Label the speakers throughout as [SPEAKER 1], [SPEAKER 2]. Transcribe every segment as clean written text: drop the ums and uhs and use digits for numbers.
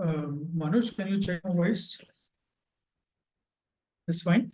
[SPEAKER 1] Manoj, can you check my voice? It's fine.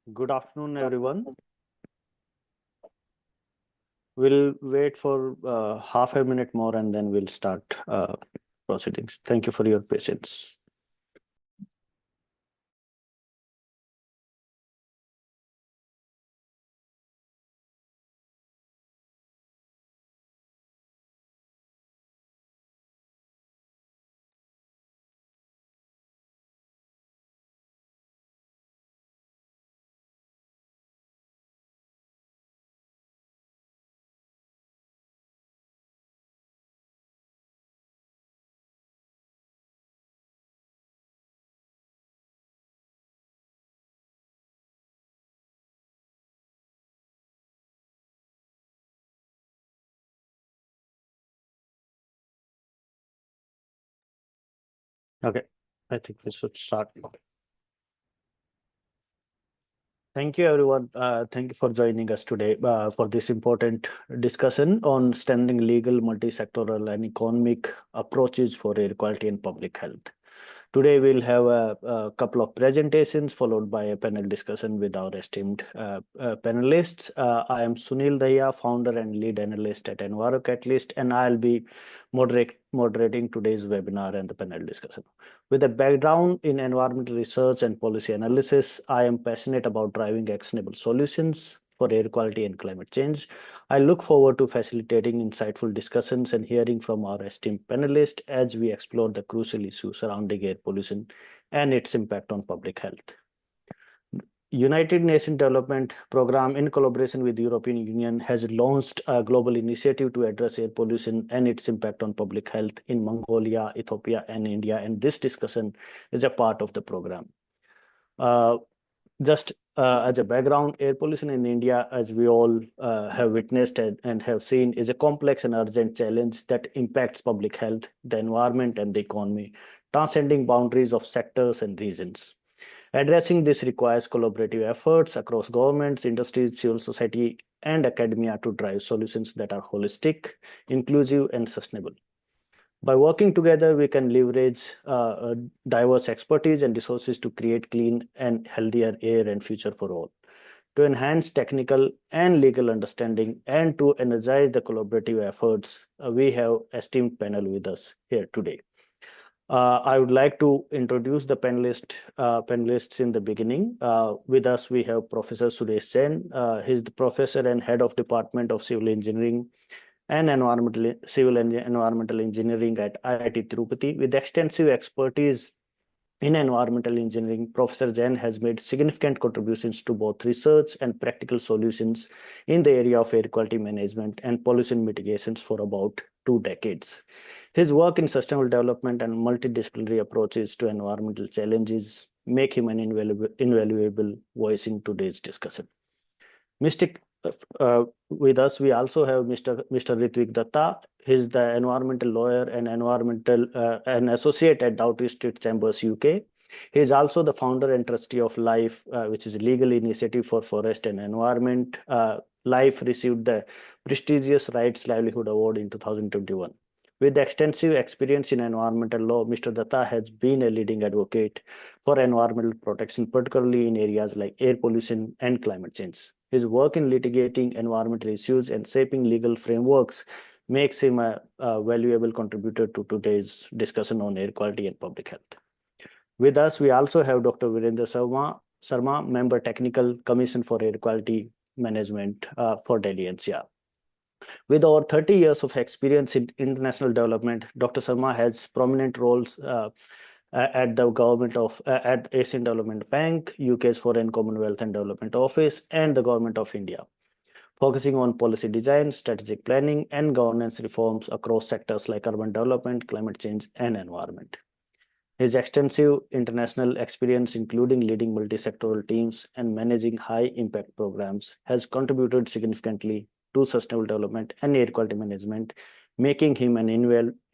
[SPEAKER 2] Good afternoon, everyone. We'll wait for half a minute more and then we'll start proceedings. Thank you for your patience. Okay, I think we should start. Thank you, everyone. Thank you for joining us today for this important discussion on standing legal, multi-sectoral, and economic approaches for air quality and public health. Today, we'll have a couple of presentations followed by a panel discussion with our esteemed panelists. I am Sunil Dahiya, founder and lead analyst at Enviro Catalyst, and I'll be moderating today's webinar and the panel discussion. With a background in environmental research and policy analysis, I am passionate about driving actionable solutions for air quality and climate change. I look forward to facilitating insightful discussions and hearing from our esteemed panelists as we explore the crucial issues surrounding air pollution and its impact on public health. United Nations Development Programme, in collaboration with the European Union, has launched a global initiative to address air pollution and its impact on public health in Mongolia, Ethiopia, and India. And this discussion is a part of the program. Just as a background, air pollution in India, as we all have witnessed and have seen, is a complex and urgent challenge that impacts public health, the environment, and the economy, transcending boundaries of sectors and regions. Addressing this requires collaborative efforts across governments, industries, civil society, and academia to drive solutions that are holistic, inclusive, and sustainable. By working together, we can leverage diverse expertise and resources to create clean and healthier air and future for all. To enhance technical and legal understanding and to energize the collaborative efforts, we have esteemed panel with us here today. I would like to introduce the panelists in the beginning. With us, we have Professor Suresh Jain. He's the professor and head of Department of Civil Engineering and Environmental Engineering at IIT Tirupati. With extensive expertise in environmental engineering, Professor Jain has made significant contributions to both research and practical solutions in the area of air quality management and pollution mitigations for about 2 decades. His work in sustainable development and multidisciplinary approaches to environmental challenges make him an invaluable voice in today's discussion. With us, we also have Mr. Ritvik Datta. He's the environmental lawyer and an associate at Doughty Street Chambers, UK. He is also the founder and trustee of LIFE, which is a legal initiative for forest and environment. LIFE received the prestigious Rights Livelihood Award in 2021. With extensive experience in environmental law, Mr. Datta has been a leading advocate for environmental protection, particularly in areas like air pollution and climate change. His work in litigating environmental issues and shaping legal frameworks makes him a valuable contributor to today's discussion on air quality and public health. With us, we also have Dr. Virendra Sharma, Member Technical Commission for Air Quality Management for Delhi NCR. With over 30 years of experience in international development, Dr. Sharma has prominent roles at the government of at Asian Development Bank, UK's Foreign Commonwealth and Development Office, and the Government of India, focusing on policy design, strategic planning, and governance reforms across sectors like urban development, climate change, and environment. His extensive international experience, including leading multi-sectoral teams and managing high-impact programs, has contributed significantly to sustainable development and air quality management, making him an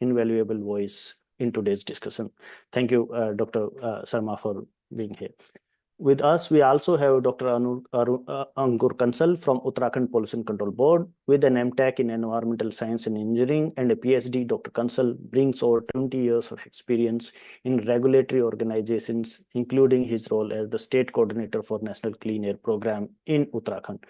[SPEAKER 2] invaluable voice in today's discussion. Thank you, Dr. Sharma, for being here. With us, we also have Dr. Ankur Kansal from Uttarakhand Pollution Control Board. With an MTech in Environmental Science and Engineering and a PhD, Dr. Kansal brings over 20 years of experience in regulatory organizations, including his role as the State Coordinator for National Clean Air Program in Uttarakhand.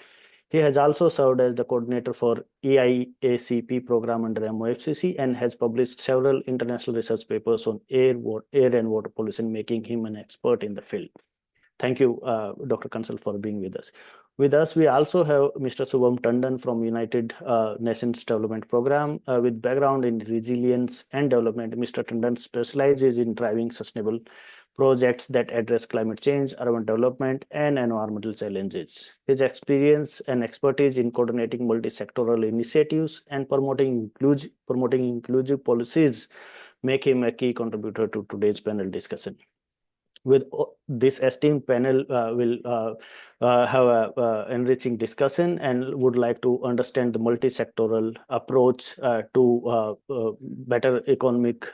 [SPEAKER 2] He has also served as the coordinator for EIACP program under MOFCC and has published several international research papers on air and water pollution, making him an expert in the field. Thank you, Dr. Kansal, for being with us. With us, we also have Mr. Shubham Tandon from United Nations Development Program. With background in resilience and development, Mr. Tandon specializes in driving sustainable projects that address climate change, urban development, and environmental challenges. His experience and expertise in coordinating multi-sectoral initiatives and promoting inclusive policies make him a key contributor to today's panel discussion. With this esteemed panel will have an enriching discussion and would like to understand the multi-sectoral approach to better economic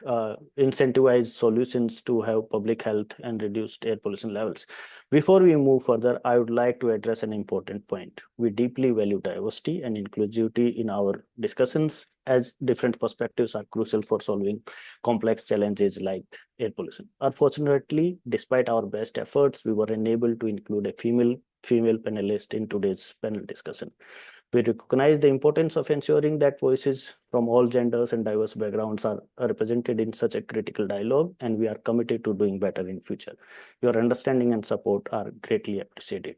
[SPEAKER 2] incentivized solutions to have public health and reduced air pollution levels. Before we move further, I would like to address an important point. We deeply value diversity and inclusivity in our discussions, as different perspectives are crucial for solving complex challenges like air pollution. Unfortunately, despite our best efforts, we were unable to include a female panelist in today's panel discussion. We recognize the importance of ensuring that voices from all genders and diverse backgrounds are represented in such a critical dialogue, and we are committed to doing better in future. Your understanding and support are greatly appreciated.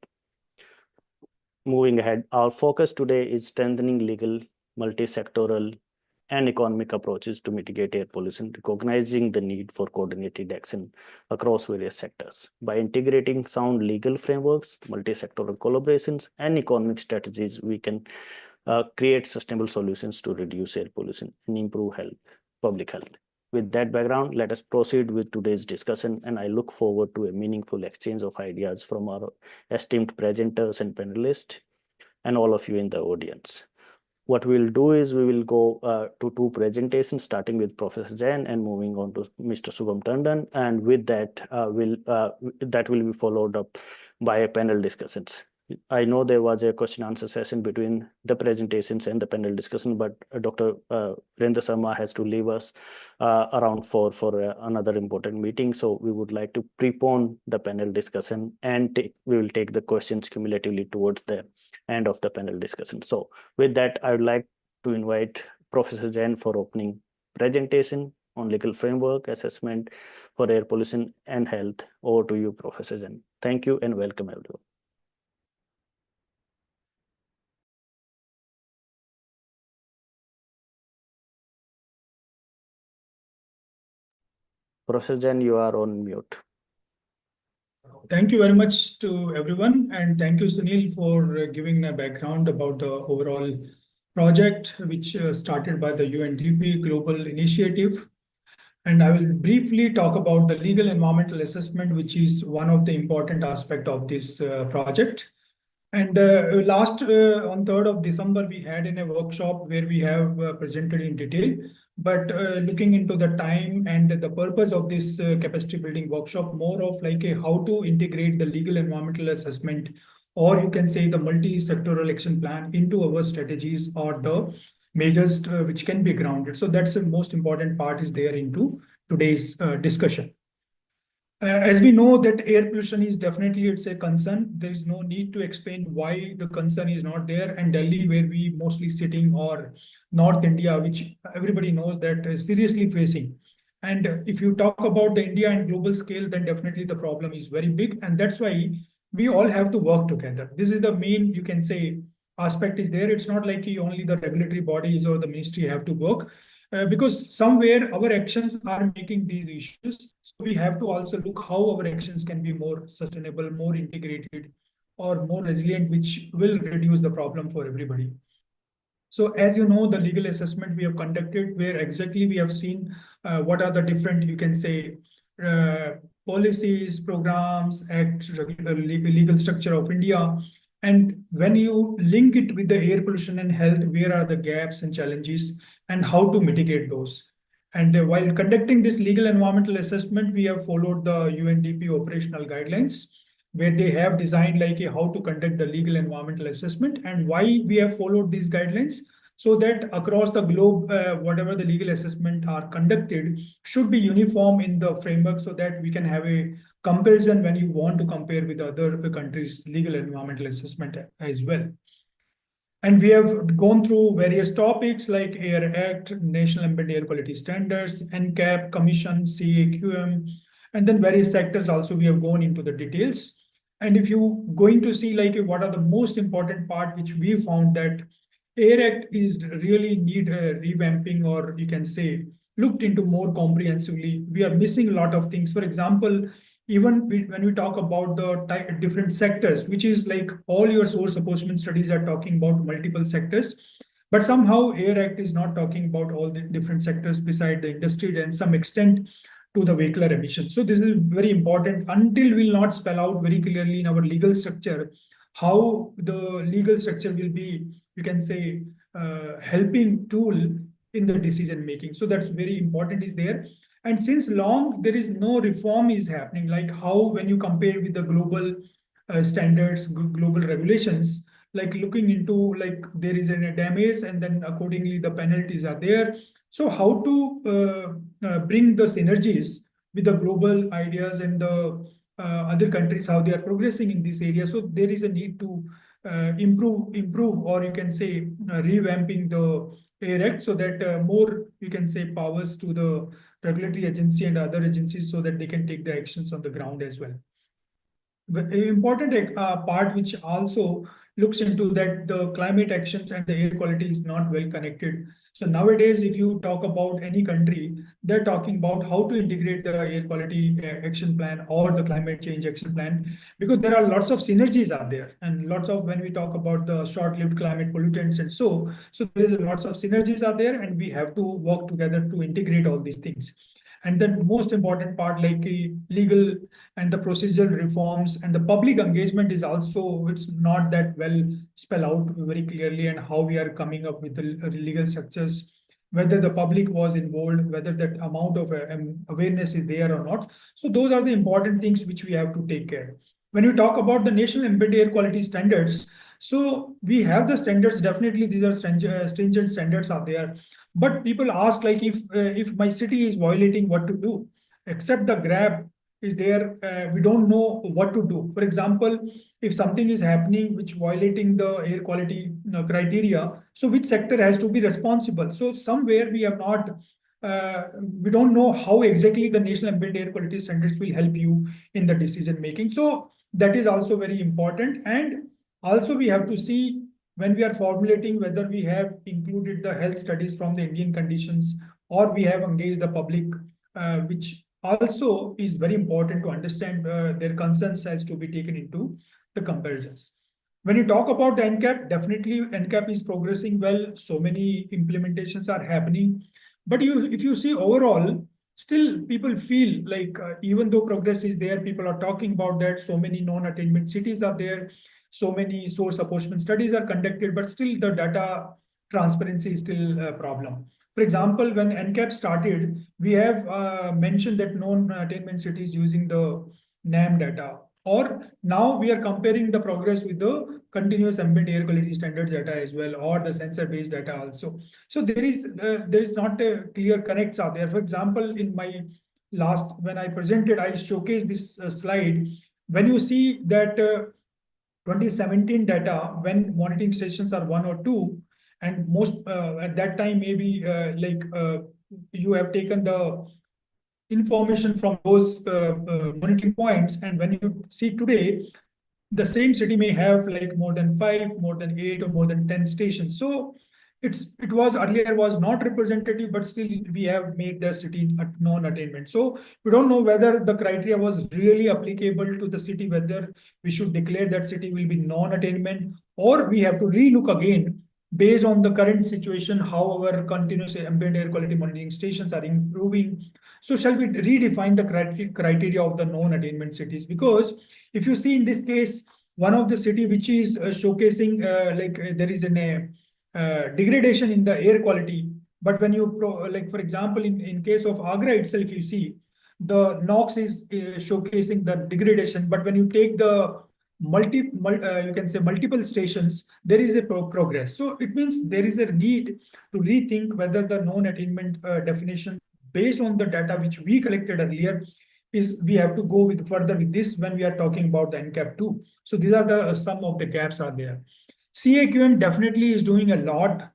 [SPEAKER 2] Moving ahead, our focus today is strengthening legal, multi-sectoral, and economic approaches to mitigate air pollution, recognizing the need for coordinated action across various sectors. By integrating sound legal frameworks, multi-sectoral collaborations, and economic strategies, we can create sustainable solutions to reduce air pollution and improve public health. With that background, let us proceed with today's discussion, and I look forward to a meaningful exchange of ideas from our esteemed presenters and panelists and all of you in the audience. What we'll do is we will go to two presentations, starting with Professor Jain and moving on to Mr. Shubham Tandon. And with that, that will be followed up by a panel discussions. I know there was a question answer session between the presentations and the panel discussion, but Dr. Virendra Sharma has to leave us around 4 for another important meeting. So we would like to prepone the panel discussion, and we will take the questions cumulatively towards the end of the panel discussion. So with that, I would like to invite Professor Jain for opening presentation on legal framework assessment for air pollution and health. Over to you, Professor Jain. Thank you and welcome everyone. Professor Jain, you are on mute.
[SPEAKER 1] Thank you very much to everyone, and thank you, Sunil, for giving a background about the overall project, which started by the UNDP Global Initiative. And I will briefly talk about the legal environmental assessment, which is one of the important aspects of this project. And on 3rd of December, we had in a workshop where we have presented in detail. But looking into the time and the purpose of this capacity building workshop, more of like how to integrate the legal environmental assessment, or you can say the multi-sectoral action plan into our strategies or the measures which can be grounded. So that's the most important part is there into today's discussion. As we know that air pollution is definitely, it's a concern. There is no need to explain why the concern is not there. And Delhi, where we mostly sitting, or North India, which everybody knows that is seriously facing. And if you talk about the India and global scale, then definitely the problem is very big. And that's why we all have to work together. This is the main, you can say, aspect is there. It's not like only the regulatory bodies or the ministry have to work. Because somewhere our actions are making these issues. So we have to also look how our actions can be more sustainable, more integrated, or more resilient, which will reduce the problem for everybody. So as you know, the legal assessment we have conducted, where exactly we have seen what are the different, you can say, policies, programs, act, legal structure of India. And when you link it with the air pollution and health, where are the gaps and challenges and how to mitigate those? And while conducting this legal environmental assessment, we have followed the UNDP operational guidelines. where they have designed like how to conduct the legal environmental assessment and why we have followed these guidelines, so that across the globe, whatever the legal assessment are conducted should be uniform in the framework, so that we can have a comparison when you want to compare with other countries' legal environmental assessment as well. And we have gone through various topics like Air Act, National Ambient Air Quality Standards, NCAP, Commission, CAQM, and then various sectors also we have gone into the details. And if you going to see like what are the most important part, which we found that Air Act is really need a revamping, or you can say looked into more comprehensively. We are missing a lot of things. For example, even when we talk about the different sectors, which is like all your source apportionment studies are talking about multiple sectors, but somehow Air Act is not talking about all the different sectors beside the industry and some extent to the vehicular emissions. So this is very important. Until we'll not spell out very clearly in our legal structure how the legal structure will be, you can say, helping tool in the decision making. So that's very important is there. And since long there is no reform is happening, like how when you compare with the global standards, global regulations, like looking into like there is a damage and then accordingly the penalties are there. So how to bring the synergies with the global ideas and the other countries, how they are progressing in this area. So there is a need to improve, or you can say revamping the Air Act, so that more, you can say, powers to the regulatory agency and other agencies, so that they can take the actions on the ground as well. But an important part which also looks into that the climate actions and the air quality is not well connected. So nowadays, if you talk about any country, they're talking about how to integrate the air quality action plan or the climate change action plan, because there are lots of synergies are there, and lots of, when we talk about the short-lived climate pollutants and so there is lots of synergies are there, and we have to work together to integrate all these things. And then most important part, like legal and the procedural reforms and the public engagement is also, it's not that well spell out very clearly, and how we are coming up with the legal structures, whether the public was involved, whether that amount of awareness is there or not. So those are the important things which we have to take care. When we talk about the national ambient air quality standards, so we have the standards, definitely these are stringent standards are there, but people ask like if my city is violating, what to do? Except the grab is there, we don't know what to do. For example, if something is happening which violating the air quality criteria, so which sector has to be responsible? So somewhere we have not, we don't know how exactly the national ambient air quality standards will help you in the decision making. So that is also very important. And also we have to see when we are formulating whether we have included the health studies from the Indian conditions, or we have engaged the public, which also is very important to understand their concerns has to be taken into the comparisons. When you talk about the NCAP, definitely NCAP is progressing well. So many implementations are happening. But if you see overall, still people feel like even though progress is there, people are talking about that. So many non-attainment cities are there. So many source apportionment studies are conducted, but still the data transparency is still a problem. For example, when NCAP started, we have mentioned that non-attainment cities using the NAM data, or now we are comparing the progress with the continuous ambient air quality standards data as well, or the sensor-based data also. So there is not a clear connects out there. For example, in my last, when I presented, I showcased this slide. When you see that 2017 data, when monitoring stations are 1 or 2, and most at that time maybe you have taken the information from those monitoring points, and when you see today, the same city may have like more than 5, more than 8, or more than 10 stations. So it was earlier was not representative, but still we have made the city non-attainment. So we don't know whether the criteria was really applicable to the city, whether we should declare that city will be non-attainment, or we have to relook again based on the current situation, how our continuous ambient air quality monitoring stations are improving. So shall we redefine the criteria of the non-attainment cities? Because if you see in this case, one of the city which is showcasing there is a degradation in the air quality. But when you like, for example, in case of Agra itself, you see the NOx is showcasing the degradation, but when you take the you can say multiple stations, there is a progress. So it means there is a need to rethink whether the known attainment definition based on the data which we collected earlier is we have to go with further with this when we are talking about the NCAP 2. So these are the some of the gaps are there. CAQM definitely is doing a lot.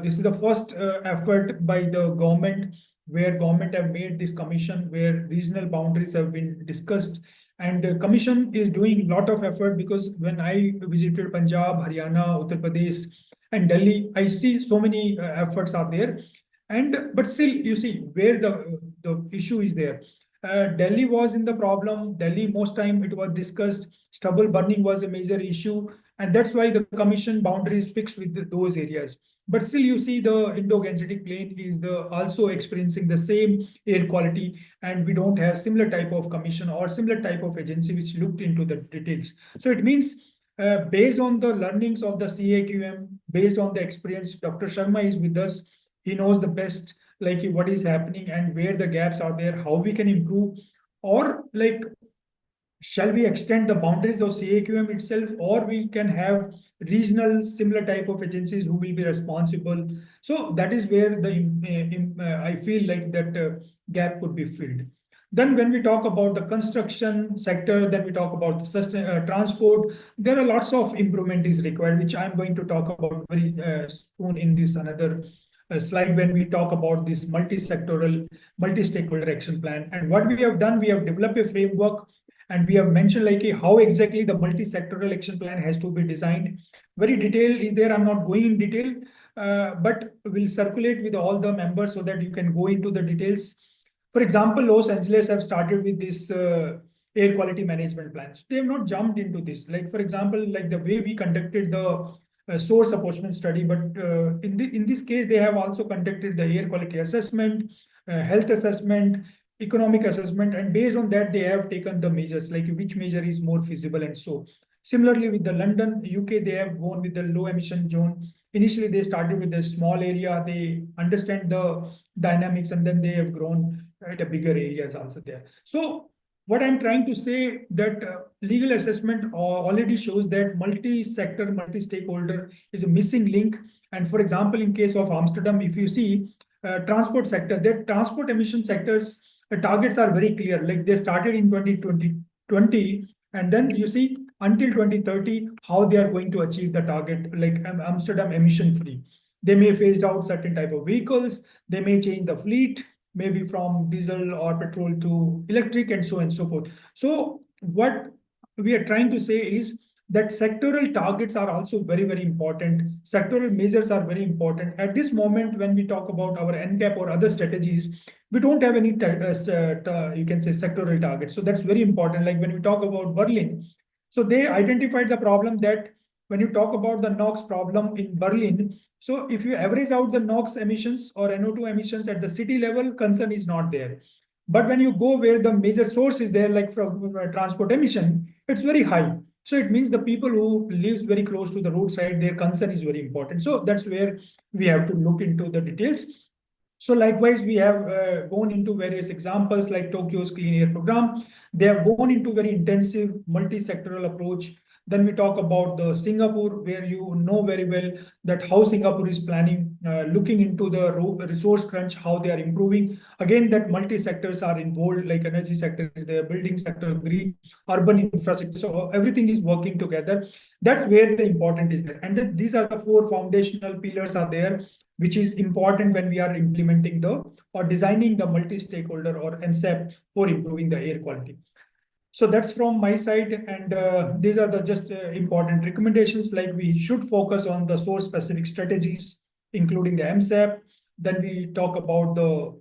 [SPEAKER 1] This is the first effort by the government where government have made this commission where regional boundaries have been discussed, and the commission is doing a lot of effort because when I visited Punjab, Haryana, Uttar Pradesh, and Delhi, I see so many efforts are there. And but still, you see where the issue is there. Delhi was in the problem. Delhi, most time it was discussed. Stubble burning was a major issue, and that's why the commission boundaries fixed with those areas. But still, you see the Indo-Gangetic Plain is the also experiencing the same air quality, and we don't have similar type of commission or similar type of agency which looked into the details. So it means based on the learnings of the CAQM, based on the experience, Dr. Sharma is with us. He knows the best, like what is happening and where the gaps are there, how we can improve, or like shall we extend the boundaries of CAQM itself, or we can have regional similar type of agencies who will be responsible. So that is where the I feel like that gap could be filled. Then when we talk about the construction sector, then we talk about the transport, there are lots of improvement is required, which I'm going to talk about very soon in this another slide when we talk about this multi-sectoral, multi-stakeholder action plan. And what we have done, we have developed a framework and we have mentioned like how exactly the multi-sectoral action plan has to be designed. Very detail is there. I'm not going in detail, but we'll circulate with all the members so that you can go into the details. For example, Los Angeles have started with this air quality management plans. They have not jumped into this. Like for example, like the way we conducted the source apportionment study, but in this case, they have also conducted the air quality assessment, health assessment, economic assessment, and based on that, they have taken the measures, like which measure is more feasible and so. Similarly, with the London, UK, they have gone with the low emission zone. Initially, they started with a small area. They understand the dynamics, and then they have grown at a bigger areas also there. So what I'm trying to say that legal assessment already shows that multi-sector, multi-stakeholder is a missing link. And for example, in case of Amsterdam, if you see transport sector, their transport emission sectors targets are very clear. Like they started in 2020, and then you see until 2030 how they are going to achieve the target, like Amsterdam emission free. They may phase out certain type of vehicles. They may change the fleet, maybe from diesel or petrol to electric and so on and so forth. So what we are trying to say is that sectoral targets are also very, very important. Sectoral measures are very important. At this moment, when we talk about our NCAP or other strategies, we don't have any, you can say, sectoral targets. So that's very important. Like when we talk about Berlin, so they identified the problem that when you talk about the NOx problem in Berlin, so if you average out the NOx emissions or NO2 emissions at the city level, concern is not there. But when you go where the major source is there, like from transport emission, it's very high. So it means the people who lives very close to the roadside, their concern is very important. So that's where we have to look into the details. So likewise, we have gone into various examples like Tokyo's Clean Air Program. They have gone into very intensive multi-sectoral approach. Then we talk about the Singapore, where you know very well that how Singapore is planning, looking into the resource crunch, how they are improving. Again, that multi-sectors are involved, like energy sector is there, building sector, green, urban infrastructure. So everything is working together. That's where the important is there. And then these are the four foundational pillars are there, which is important when we are implementing the or designing the multi-stakeholder or MSAP for improving the air quality. So that's from my side, and these are the just important recommendations. Like we should focus on the source specific strategies, including the MSAP. Then we talk about the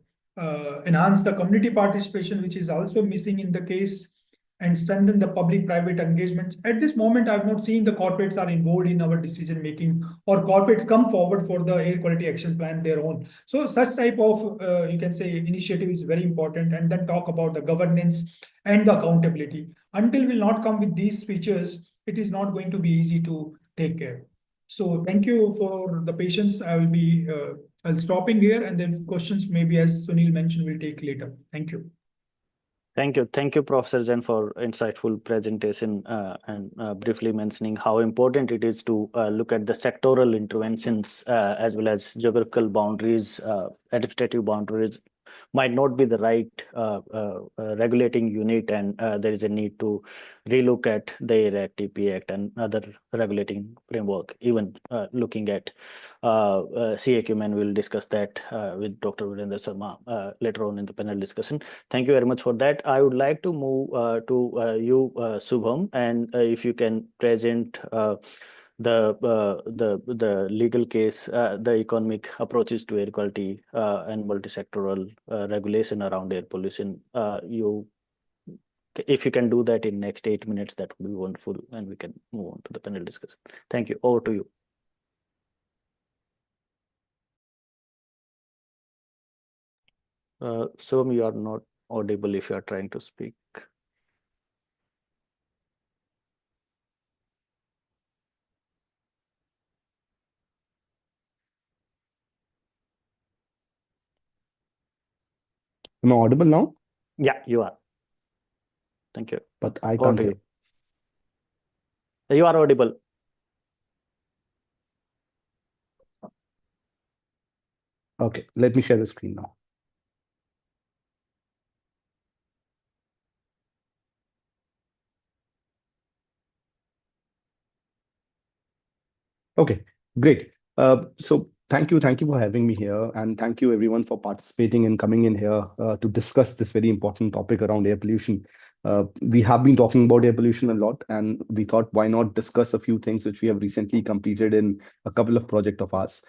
[SPEAKER 1] enhance the community participation, which is also missing in the case, and strengthen the public-private engagement. At this moment, I've not seen the corporates are involved in our decision making, or corporates come forward for the air quality action plan their own. So such type of you can say initiative is very important. And then talk about the governance and the accountability. Until we'll not come with these features, it is not going to be easy to take care. So thank you for the patience. I will be I'll stopping here, and then questions maybe, as Sunil mentioned, we'll take later. Thank you.
[SPEAKER 2] Thank you, Professor Zen, for insightful presentation and briefly mentioning how important it is to look at the sectoral interventions as well as geographical boundaries, administrative boundaries might not be the right regulating unit, and there is a need to relook at the AIR Act, TP Act, and other regulating framework. Even looking at CAQM, and we'll discuss that with Dr. Virendra Sharma later on in the panel discussion. Thank you very much for that. I would like to move to you, Subham, and if you can present the legal case, the economic approaches to air quality and multi-sectoral regulation around air pollution. If you can do that in next 8 minutes, that would be wonderful, and we can move on to the panel discussion. Thank you. Over to you. Subham, you are not audible if you are trying to speak.
[SPEAKER 3] Am I audible now?
[SPEAKER 2] Yeah, you are. Thank you.
[SPEAKER 3] But I
[SPEAKER 2] Over
[SPEAKER 3] can't
[SPEAKER 2] to
[SPEAKER 3] hear.
[SPEAKER 2] you. You are audible.
[SPEAKER 3] Okay, let me share the screen now. Okay, great. So thank you for having me here, and thank you everyone for participating and coming in here to discuss this very important topic around air pollution. We have been talking about air pollution a lot, and we thought why not discuss a few things which we have recently completed in a couple of projects of ours.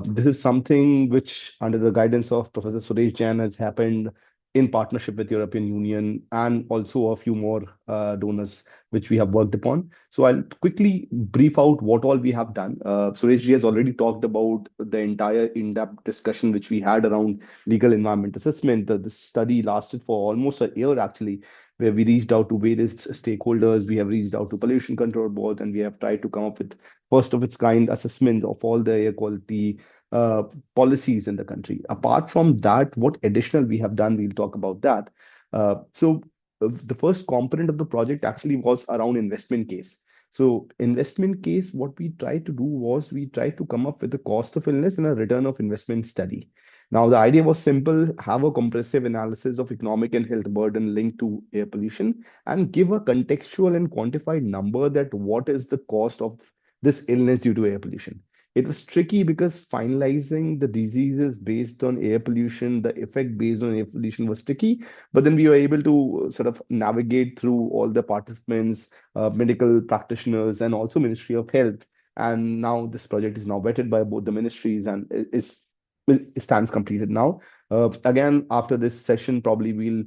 [SPEAKER 3] This is something which, under the guidance of Professor Suresh Jain, has happened in partnership with European Union and also a few more donors which we have worked upon. So I'll quickly brief out what all we have done. Sureshji has already talked about the entire in-depth discussion which we had around legal environment assessment. The study lasted for almost a year actually, where we reached out to various stakeholders. We have reached out to pollution control boards, and we have tried to come up with first of its kind assessment of all the air quality uh, policies in the country. Apart from that, what additional we have done, we'll talk about that. The first component of the project actually was around investment case. So investment case, what we tried to do was we tried to come up with a cost of illness and a return of investment study. Now, the idea was simple: have a comprehensive analysis of economic and health burden linked to air pollution and give a contextual and quantified number that what is the cost of this illness due to air pollution. It was tricky because finalizing the diseases based on air pollution, the effect based on air pollution was tricky, but then we were able to sort of navigate through all the participants, medical practitioners, and also Ministry of Health. And now this project is now vetted by both the ministries and it stands completed now. Again, after this session, probably we'll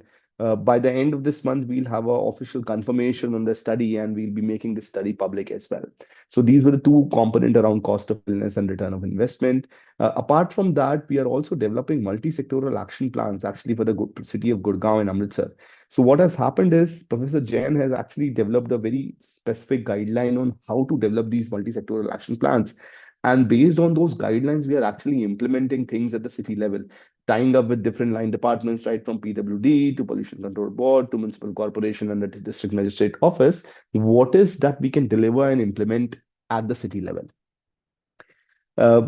[SPEAKER 3] by the end of this month, we'll have an official confirmation on the study, and we'll be making the study public as well. So these were the two components around cost of illness and return of investment. Apart from that, we are also developing multi-sectoral action plans actually for the city of Gurgaon and Amritsar. So what has happened is Professor Jain has actually developed a very specific guideline on how to develop these multi-sectoral action plans. And based on those guidelines, we are actually implementing things at the city level, tying up with different line departments, right from PWD to Pollution Control Board to Municipal Corporation and the District Magistrate Office. What is that we can deliver and implement at the city level?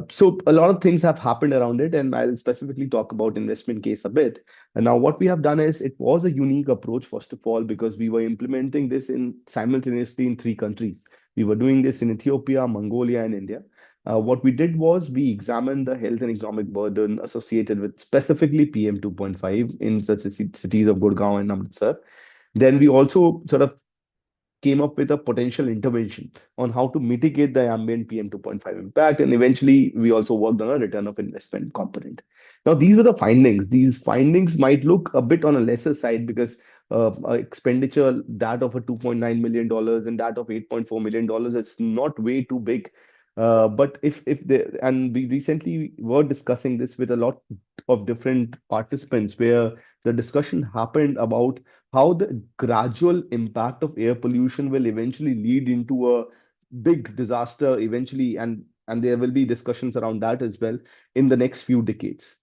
[SPEAKER 3] So a lot of things have happened around it, and I'll specifically talk about investment case a bit. And now what we have done is it was a unique approach, first of all, because we were implementing this in simultaneously in three countries. We were doing this in Ethiopia, Mongolia, and India. What we did was we examined the health and economic burden associated with specifically PM 2.5 in such cities of Gurgaon and Amritsar. Then we also sort of came up with a potential intervention on how to mitigate the ambient PM 2.5 impact. And eventually, we also worked on a return of investment component. Now, these are the findings. These findings might look a bit on a lesser side because expenditure that of a $2.9 million and that of $8.4 million is not way too big. But if they, and we recently were discussing this with a lot of different participants where the discussion happened about how the gradual impact of air pollution will eventually lead into a big disaster eventually, and there will be discussions around that as well in the next few decades.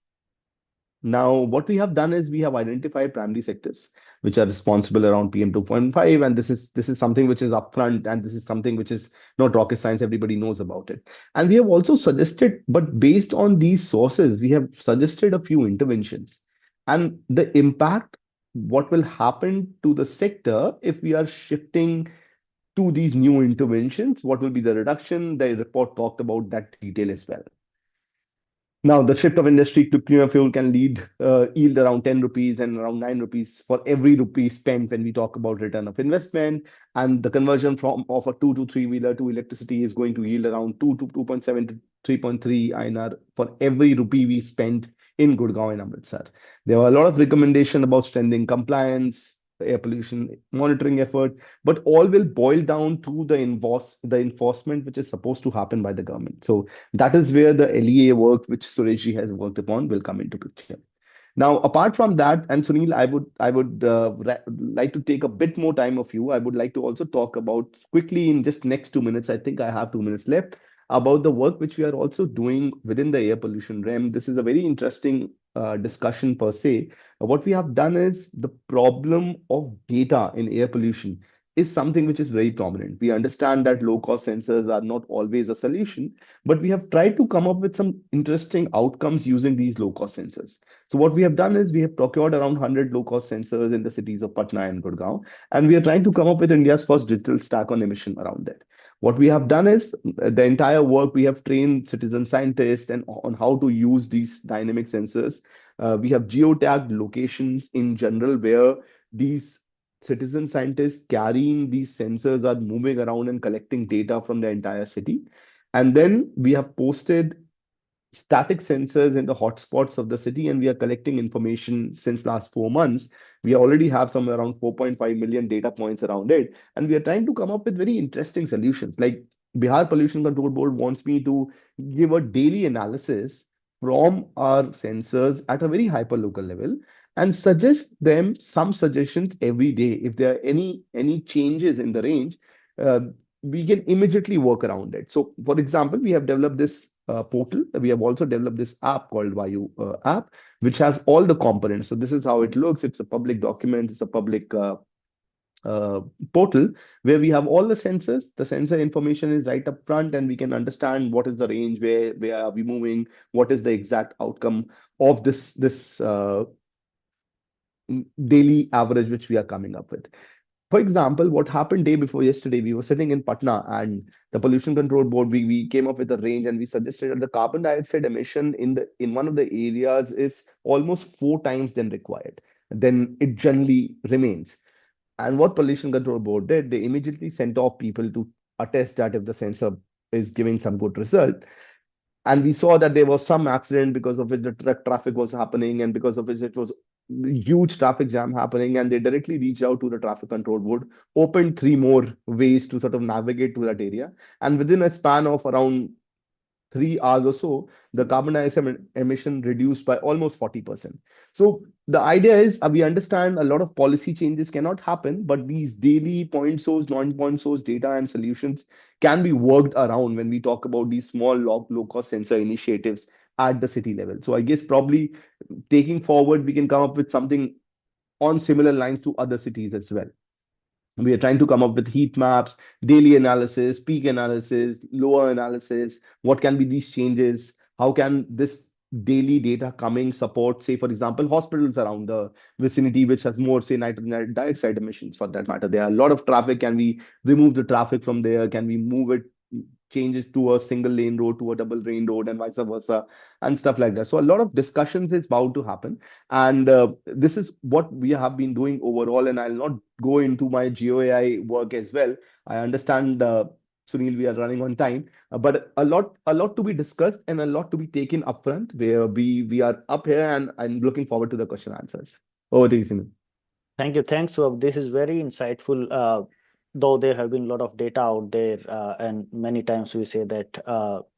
[SPEAKER 3] Now, what we have done is we have identified primary sectors. which are responsible around PM 2.5. And this is something which is upfront, and this is something which is not rocket science. Everybody knows about it. And we have also suggested, but based on these sources, we have suggested a few interventions. And the impact, what will happen to the sector if we are shifting to these new interventions, what will be the reduction? The report talked about that detail as well. Now, the shift of industry to cleaner fuel can yield around 10 rupees and around 9 rupees for every rupee spent when we talk about return of investment. And the conversion from of a 2 to 3 wheeler to electricity is going to yield around 2 to 2.7 to 3.3 INR for every rupee we spend in Gurgaon and Amritsar. There were a lot of recommendation about strengthening compliance, air pollution monitoring effort, but all will boil down to the enforcement which is supposed to happen by the government. So that is where the LEA work, which Sureshji has worked upon, will come into picture. Now, apart from that, and Sunil, I would like to take a bit more time of you. I would like to also talk about quickly in just next 2 minutes. I think I have 2 minutes left, about the work which we are also doing within the air pollution realm. This is a very interesting discussion per se. What we have done is the problem of data in air pollution is something which is very prominent. We understand that low cost sensors are not always a solution, but we have tried to come up with some interesting outcomes using these low cost sensors. So what we have done is we have procured around 100 low cost sensors in the cities of Patna and Gurgaon, and we are trying to come up with India's first digital stack on emission around that. What we have done is the entire work, we have trained citizen scientists and on how to use these dynamic sensors. We have geotagged locations in general where these citizen scientists carrying these sensors are moving around and collecting data from the entire city. And then we have posted static sensors in the hotspots of the city, and we are collecting information since last 4 months. We already have some around 4.5 million data points around it, and we are trying to come up with very interesting solutions. Like Bihar Pollution Control Board wants me to give a daily analysis from our sensors at a very hyper local level and suggest them some suggestions every day. If there are any changes in the range, uh, we can immediately work around it. So, for example, we have developed this portal. We have also developed this app called Vayu app, which has all the components. So this is how it looks. It's a public document. It's a public uh, portal where we have all the sensors. The sensor information is right up front, and we can understand what is the range, where are we moving, what is the exact outcome of this daily average which we are coming up with. For example, what happened day before yesterday, we were sitting in Patna and the pollution control board, we came up with a range and we suggested that the carbon dioxide emission in one of the areas is almost 4 times than required. Then it generally remains. And what pollution control board did, they immediately sent off people to attest that if the sensor is giving some good result. And we saw that there was some accident because of which the traffic was happening, and because of which it was huge traffic jam happening, and they directly reached out to the traffic control board, opened 3 more ways to sort of navigate to that area, and within a span of around 3 hours or so, the carbon dioxide emission reduced by almost 40%. So the idea is we understand a lot of policy changes cannot happen, but these daily point source, non-point source data and solutions can be worked around when we talk about these small low-cost sensor initiatives at the city level. So I guess probably taking forward, we can come up with something on similar lines to other cities as well. We are trying to come up with heat maps, daily analysis, peak analysis, lower analysis. What can be these changes? How can this daily data coming support, say, for example, hospitals around the vicinity, which has more, say, nitrogen dioxide emissions for that matter? There are a lot of traffic. Can we remove the traffic from there? Can we move it, changes to a single lane road to a double lane road and vice versa, and stuff like that? So a lot of discussions is bound to happen. And this is what we have been doing overall. And I'll not go into my GeoAI work as well. I understand, Sunil, we are running on time, but a lot to be discussed and a lot to be taken upfront. Where we are up here, and I'm looking forward to the question answers. Over to you, Sunil.
[SPEAKER 2] Thank you. Thanks, Swab. This is very insightful. Though there have been a lot of data out there, and many times we say that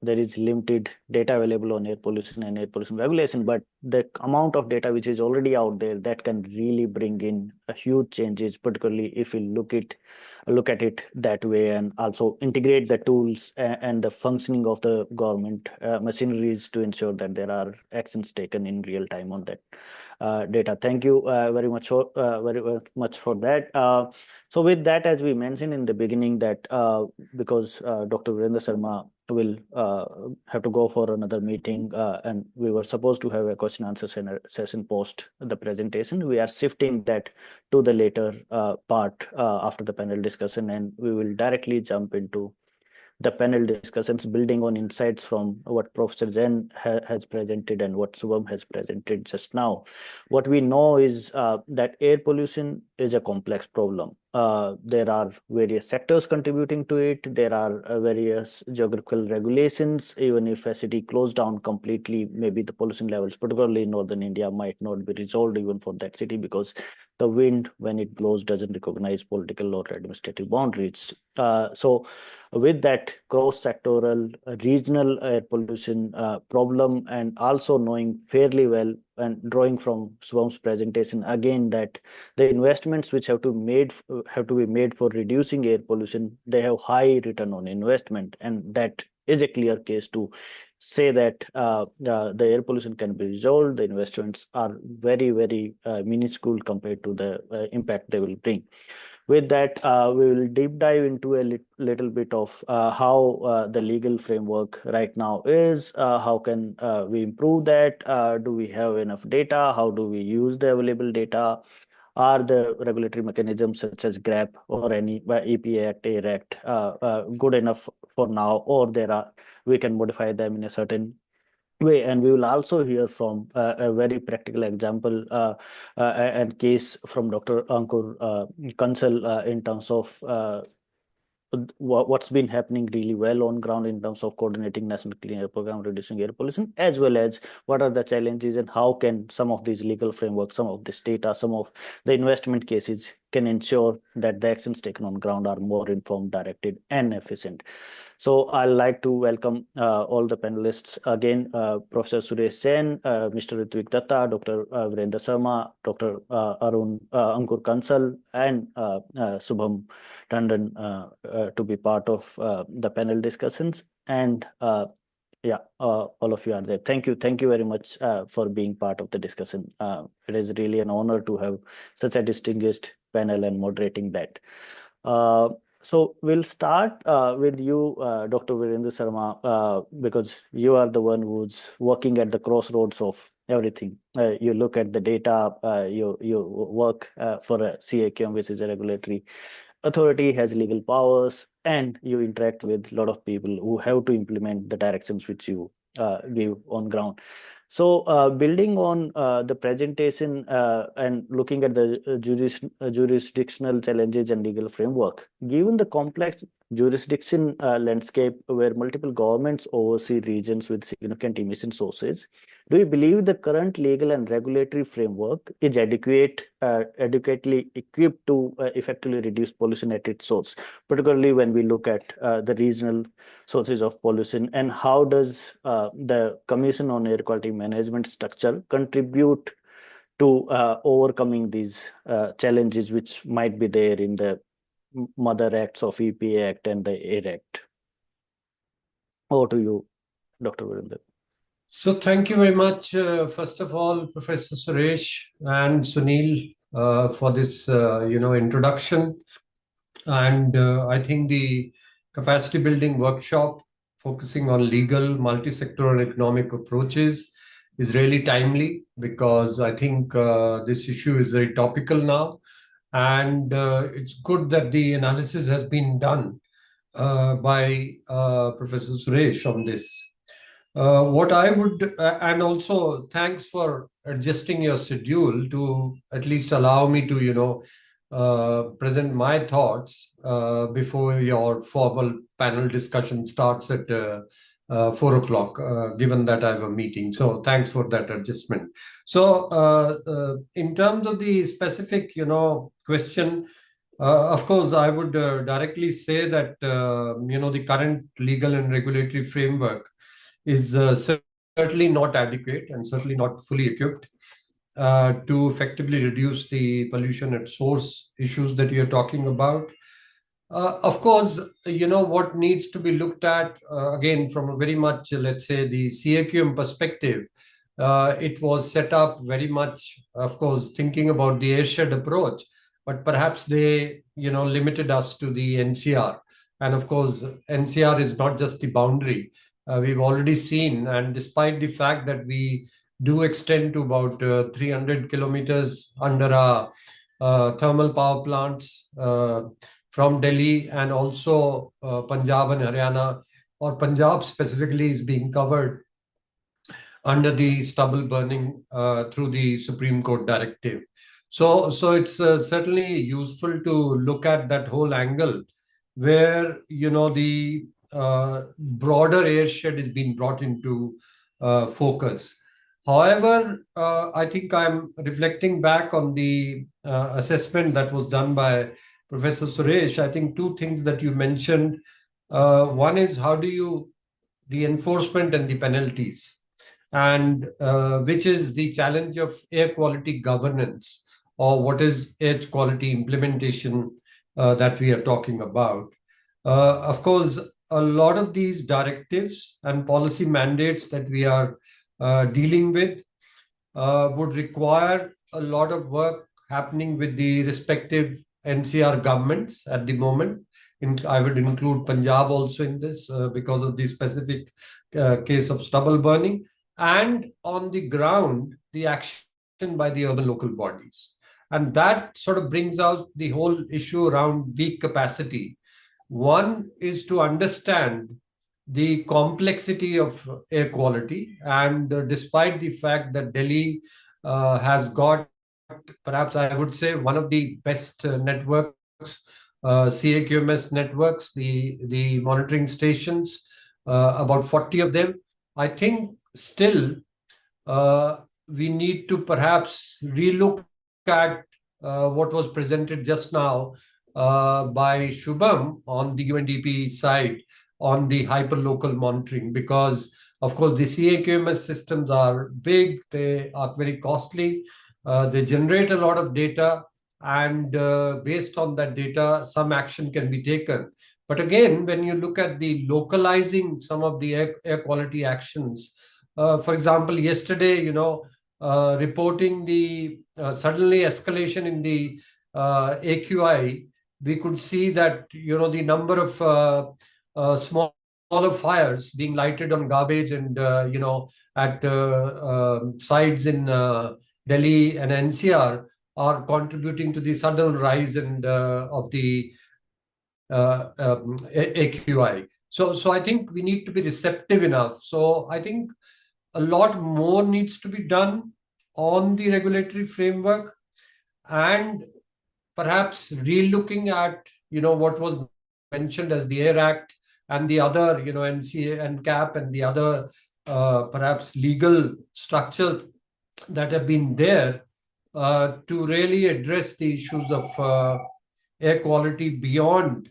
[SPEAKER 2] there is limited data available on air pollution and air pollution regulation, but the amount of data which is already out there that can really bring in a huge changes, particularly if we look at it that way, and also integrate the tools and the functioning of the government machineries to ensure that there are actions taken in real time on that data. Thank you very much for that. So with that, as we mentioned in the beginning, that because Dr. Virendra Sharma will have to go for another meeting, and we were supposed to have a question answer session post the presentation. We are shifting that to the later part after the panel discussion, and we will directly jump into the panel discussions, building on insights from what Professor Jain has presented and what Subham has presented just now. What we know is that air pollution is a complex problem. There are various sectors contributing to it. There are various geographical regulations. Even if a city closed down completely, maybe the pollution levels, particularly in northern India, might not be resolved even for that city, because the wind, when it blows, doesn't recognize political or administrative boundaries. So with that cross-sectoral regional air pollution problem, and also knowing fairly well and drawing from Swam's presentation again that the investments which have to be made for reducing air pollution, they have high return on investment, and that is a clear case to say that the air pollution can be resolved. The investments are very, very minuscule compared to the impact they will bring. With that, we will deep dive into a little bit of how the legal framework right now is, how can we improve that, do we have enough data, how do we use the available data, are the regulatory mechanisms such as GRAP or any EPA Act, AIR Act good enough for now, or we can modify them in a certain way. And we will also hear from a very practical example and case from Dr. Ankur Kansal in terms of what's been happening really well on ground in terms of coordinating national clean air program, reducing air pollution, as well as what are the challenges and how can some of these legal frameworks, some of this data, some of the investment cases can ensure that the actions taken on ground are more informed, directed, and efficient. So I'd like to welcome all the panelists again, Professor Suresh Jain, Mr. Ritvik Datta, Dr. Virendra Sharma, Dr. Ankur Kansal, and Subham Tandon to be part of the panel discussions. And all of you are there. Thank you very much for being part of the discussion. It is really an honor to have such a distinguished panel and moderating that. So we'll start with you, Dr. Virendra Sharma, because you are the one who's working at the crossroads of everything. You look at the data, you work for a CAQM, which is a regulatory authority, has legal powers, and you interact with a lot of people who have to implement the directions which you give on ground. So building on the presentation and looking at the jurisdictional challenges and legal framework, given the complex jurisdiction landscape where multiple governments oversee regions with significant emission sources, do you believe the current legal and regulatory framework is adequately equipped to effectively reduce pollution at its source, particularly when we look at the regional sources of pollution? And how does the Commission on Air Quality Management structure contribute to overcoming these challenges which might be there in the mother acts of EPA Act and the AIR Act? Over to you, Dr. Virendra.
[SPEAKER 4] So thank you very much, first of all, Professor Suresh and Sunil, for this introduction. And I think the capacity building workshop focusing on legal, multi-sectoral economic approaches is really timely, because I think this issue is very topical now. And it's good that the analysis has been done by Professor Suresh on this. What I would, and also thanks for adjusting your schedule to at least allow me to, present my thoughts before your formal panel discussion starts at 4 o'clock, given that I have a meeting. So thanks for that adjustment. So in terms of the specific, question, of course, I would directly say that, the current legal and regulatory framework is certainly not adequate and certainly not fully equipped to effectively reduce the pollution at source issues that you're talking about. Of course, what needs to be looked at, again, from a very much, let's say, the CAQM perspective, it was set up very much, of course, thinking about the airshed approach, but perhaps they, limited us to the NCR. And of course, NCR is not just the boundary. We've already seen, and despite the fact that we do extend to about 300 kilometers under our thermal power plants, from Delhi, and also Punjab and Haryana, or Punjab specifically, is being covered under the stubble burning through the Supreme Court directive. So it's certainly useful to look at that whole angle, where the broader airshed is being brought into focus. However, I think I'm reflecting back on the assessment that was done by Professor Suresh. I think two things that you mentioned. One is, how do you the enforcement and the penalties, and which is the challenge of air quality governance, or what is air quality implementation that we are talking about. Of course, a lot of these directives and policy mandates that we are dealing with would require a lot of work happening with the respective NCR governments at the moment. I would include Punjab also in this because of the specific case of stubble burning, and on the ground, the action by the urban local bodies. And that sort of brings out the whole issue around weak capacity. One is to understand the complexity of air quality, and despite the fact that Delhi has got, perhaps I would say, one of the best networks, CAQMS networks, the monitoring stations, about 40 of them, I think still we need to perhaps relook at what was presented just now by Shubham on the UNDP side on the hyperlocal monitoring, because of course the CAQMS systems are big, they are very costly, they generate a lot of data, and based on that data, some action can be taken. But again, when you look at the localizing some of the air quality actions, for example, yesterday, reporting the suddenly escalation in the AQI, we could see that, the number of smaller fires being lighted on garbage and, at sites in Delhi and NCR are contributing to the sudden rise and of the AQI. So I think we need to be receptive enough. So I think a lot more needs to be done on the regulatory framework, and perhaps re-looking at, what was mentioned as the AIR Act and the other, NCA and CAP and the other perhaps legal structures that have been there to really address the issues of air quality beyond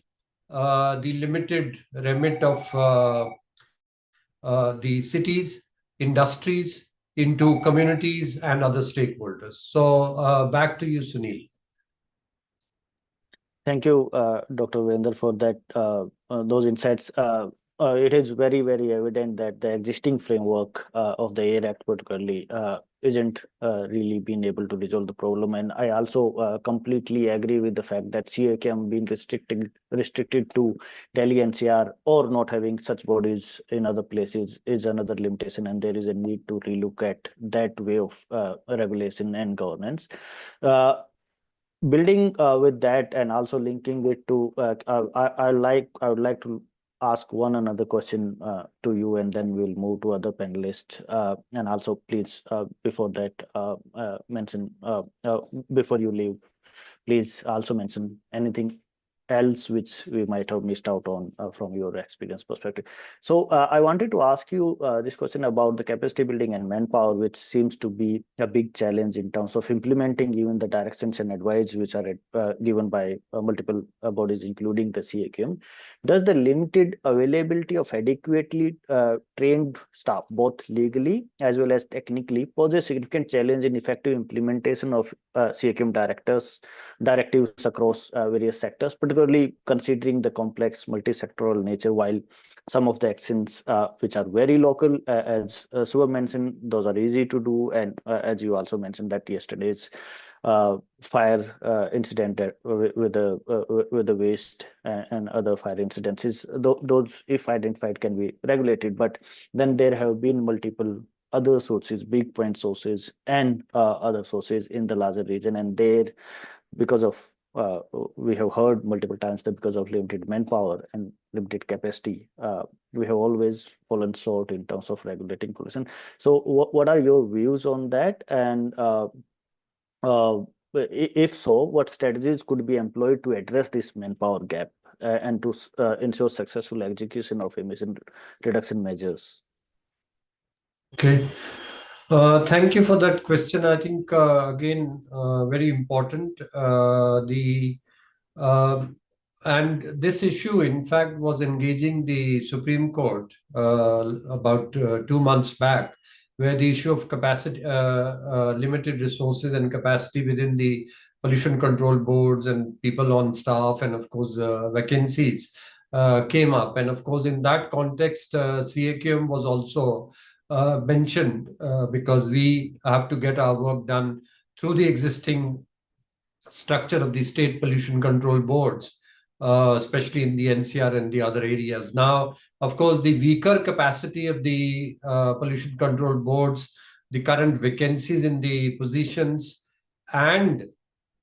[SPEAKER 4] the limited remit of the cities, industries, into communities and other stakeholders. So back to you, Sunil.
[SPEAKER 2] Thank you, Dr. Virender, for that those insights. It is very, very evident that the existing framework of the AIR Act particularly isn't really been able to resolve the problem. And I also completely agree with the fact that CAQM being restricted to Delhi NCR or not having such bodies in other places is another limitation, and there is a need to relook at that way of regulation and governance. Building with that and also linking it to, I would like to ask one another question to you, and then we'll move to other panelists. And also, please, before that, mention before you leave, please also mention anything else which we might have missed out on from your experience perspective. So I wanted to ask you this question about the capacity building and manpower, which seems to be a big challenge in terms of implementing even the directions and advice which are given by multiple bodies, including the CAQM. Does the limited availability of adequately trained staff, both legally as well as technically, pose a significant challenge in effective implementation of CAQM directives across various sectors, particularly considering the complex multi-sectoral nature? While some of the actions which are very local, as Suva mentioned, those are easy to do, and as you also mentioned that yesterday's fire incident with the waste and other fire incidents, those, if identified, can be regulated. But then there have been multiple other sources, big point sources, and other sources in the larger region, and there, because of we have heard multiple times that because of limited manpower and limited capacity, we have always fallen short in terms of regulating pollution. So what are your views on that? And if so, what strategies could be employed to address this manpower gap and to ensure successful execution of emission reduction measures?
[SPEAKER 4] Okay. Thank you for that question. I think, again, very important. And this issue, in fact, was engaging the Supreme Court about 2 months back, where the issue of capacity, limited resources and capacity within the pollution control boards and people on staff, and of course, vacancies came up. And of course, in that context, CAQM was also mentioned because we have to get our work done through the existing structure of the state pollution control boards, especially in the NCR and the other areas. Now, of course, the weaker capacity of the pollution control boards, the current vacancies in the positions, and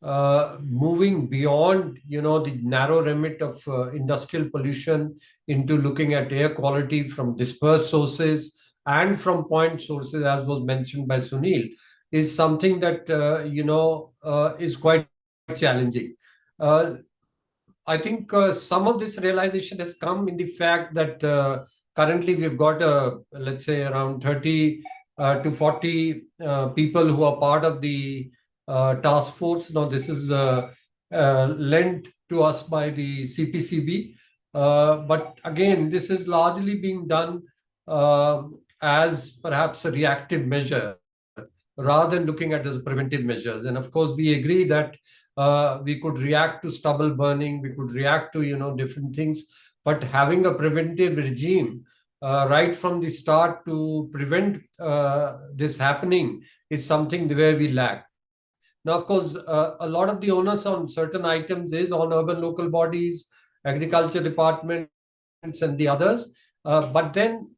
[SPEAKER 4] moving beyond, the narrow remit of industrial pollution into looking at air quality from dispersed sources and from point sources, as was mentioned by Sunil, is something that, is quite challenging. I think some of this realization has come in the fact that currently we've got, let's say, around 30 to 40 people who are part of the task force. Now, this is lent to us by the CPCB. But again, this is largely being done as perhaps a reactive measure rather than looking at it as preventive measures. And of course, we agree that we could react to stubble burning, we could react to, different things, but having a preventive regime right from the start to prevent this happening is something where we lack. Now, of course, a lot of the onus on certain items is on urban local bodies, agriculture departments, and the others. But then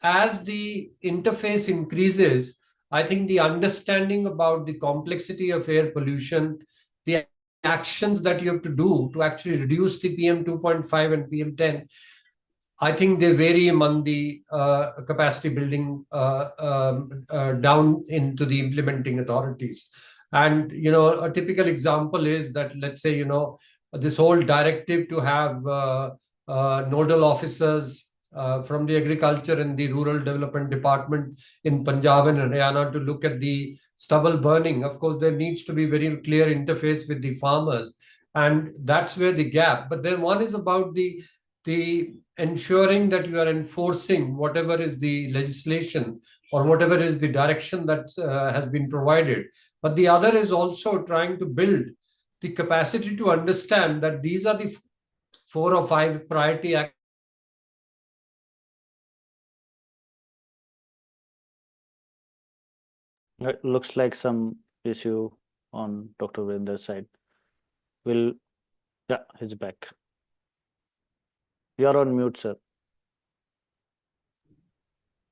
[SPEAKER 4] as the interface increases, I think the understanding about the complexity of air pollution, the actions that you have to do to actually reduce the PM 2.5 and PM 10, I think they vary among the capacity building down into the implementing authorities. And, a typical example is that, let's say, this whole directive to have nodal officers from the agriculture and the rural development department in Punjab and Haryana to look at the stubble burning. Of course, there needs to be very clear interface with the farmers, and that's where the gap. But then one is about the ensuring that you are enforcing whatever is the legislation or whatever is the direction that has been provided. But the other is also trying to build the capacity to understand that these are the 4 or 5 priority actions.
[SPEAKER 2] It looks like some issue on Dr. Virendra's side. Yeah, he's back. You're on mute, sir.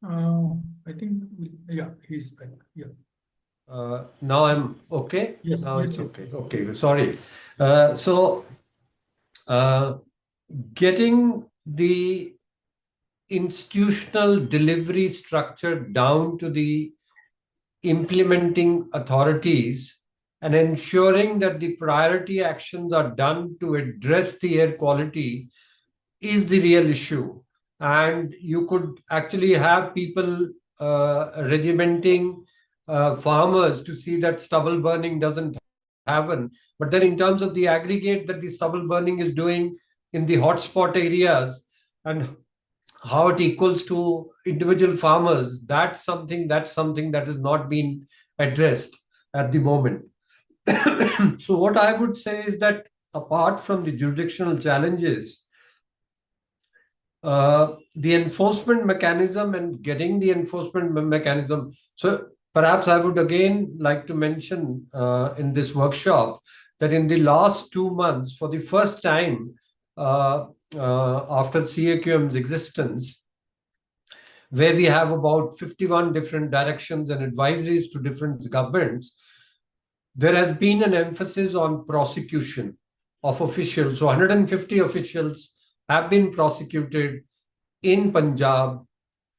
[SPEAKER 1] I think, yeah, he's back. Yeah.
[SPEAKER 4] Now I'm okay?
[SPEAKER 1] Yes,
[SPEAKER 4] now
[SPEAKER 1] yes,
[SPEAKER 4] it's
[SPEAKER 1] yes.
[SPEAKER 4] okay. Okay, sorry. Getting the institutional delivery structure down to the implementing authorities and ensuring that the priority actions are done to address the air quality is the real issue. And you could actually have people regimenting farmers to see that stubble burning doesn't happen. But then in terms of the aggregate that the stubble burning is doing in the hotspot areas and how it equals to individual farmers, that's something that has not been addressed at the moment. So what I would say is that apart from the jurisdictional challenges, the enforcement mechanism and getting the enforcement mechanism. So perhaps I would again like to mention in this workshop that in the last 2 months, for the first time after CAQM's existence, where we have about 51 different directions and advisories to different governments, there has been an emphasis on prosecution of officials. So 150 officials have been prosecuted in Punjab,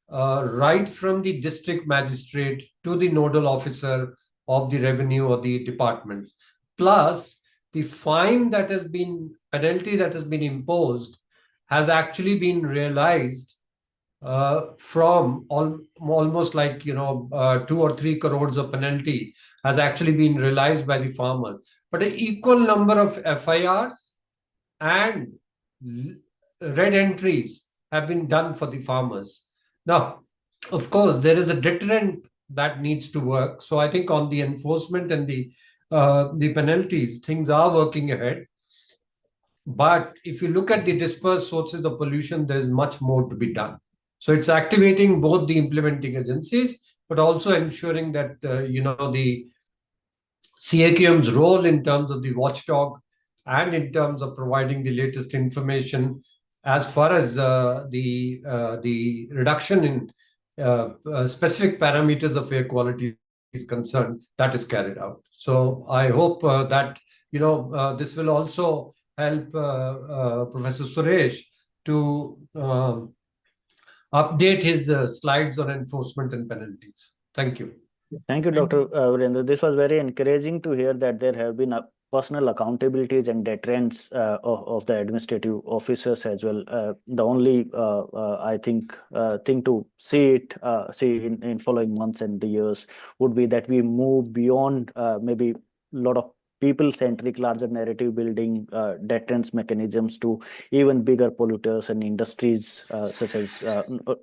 [SPEAKER 4] right from the district magistrate to the nodal officer of the revenue or the departments. Plus, the fine that has been, penalty that has been imposed has actually been realized from almost like 2 or 3 crores of penalty has actually been realized by the farmers. But an equal number of FIRs and red entries have been done for the farmers. Now, of course, there is a deterrent that needs to work. So I think on the enforcement and the penalties, things are working ahead. But if you look at the dispersed sources of pollution, there's much more to be done. So it's activating both the implementing agencies, but also ensuring that the CAQM's role in terms of the watchdog and in terms of providing the latest information as far as the reduction in specific parameters of air quality is concerned, that is carried out. So I hope that this will also help Professor Suresh to update his slides on enforcement and penalties. Thank you.
[SPEAKER 2] Thank you, Dr. Virendra. This was very encouraging to hear that there have been personal accountabilities and deterrents of the administrative officers as well. The only, I think, thing to see in following months and the years would be that we move beyond maybe a lot of people-centric, larger narrative building deterrence mechanisms to even bigger polluters and industries such as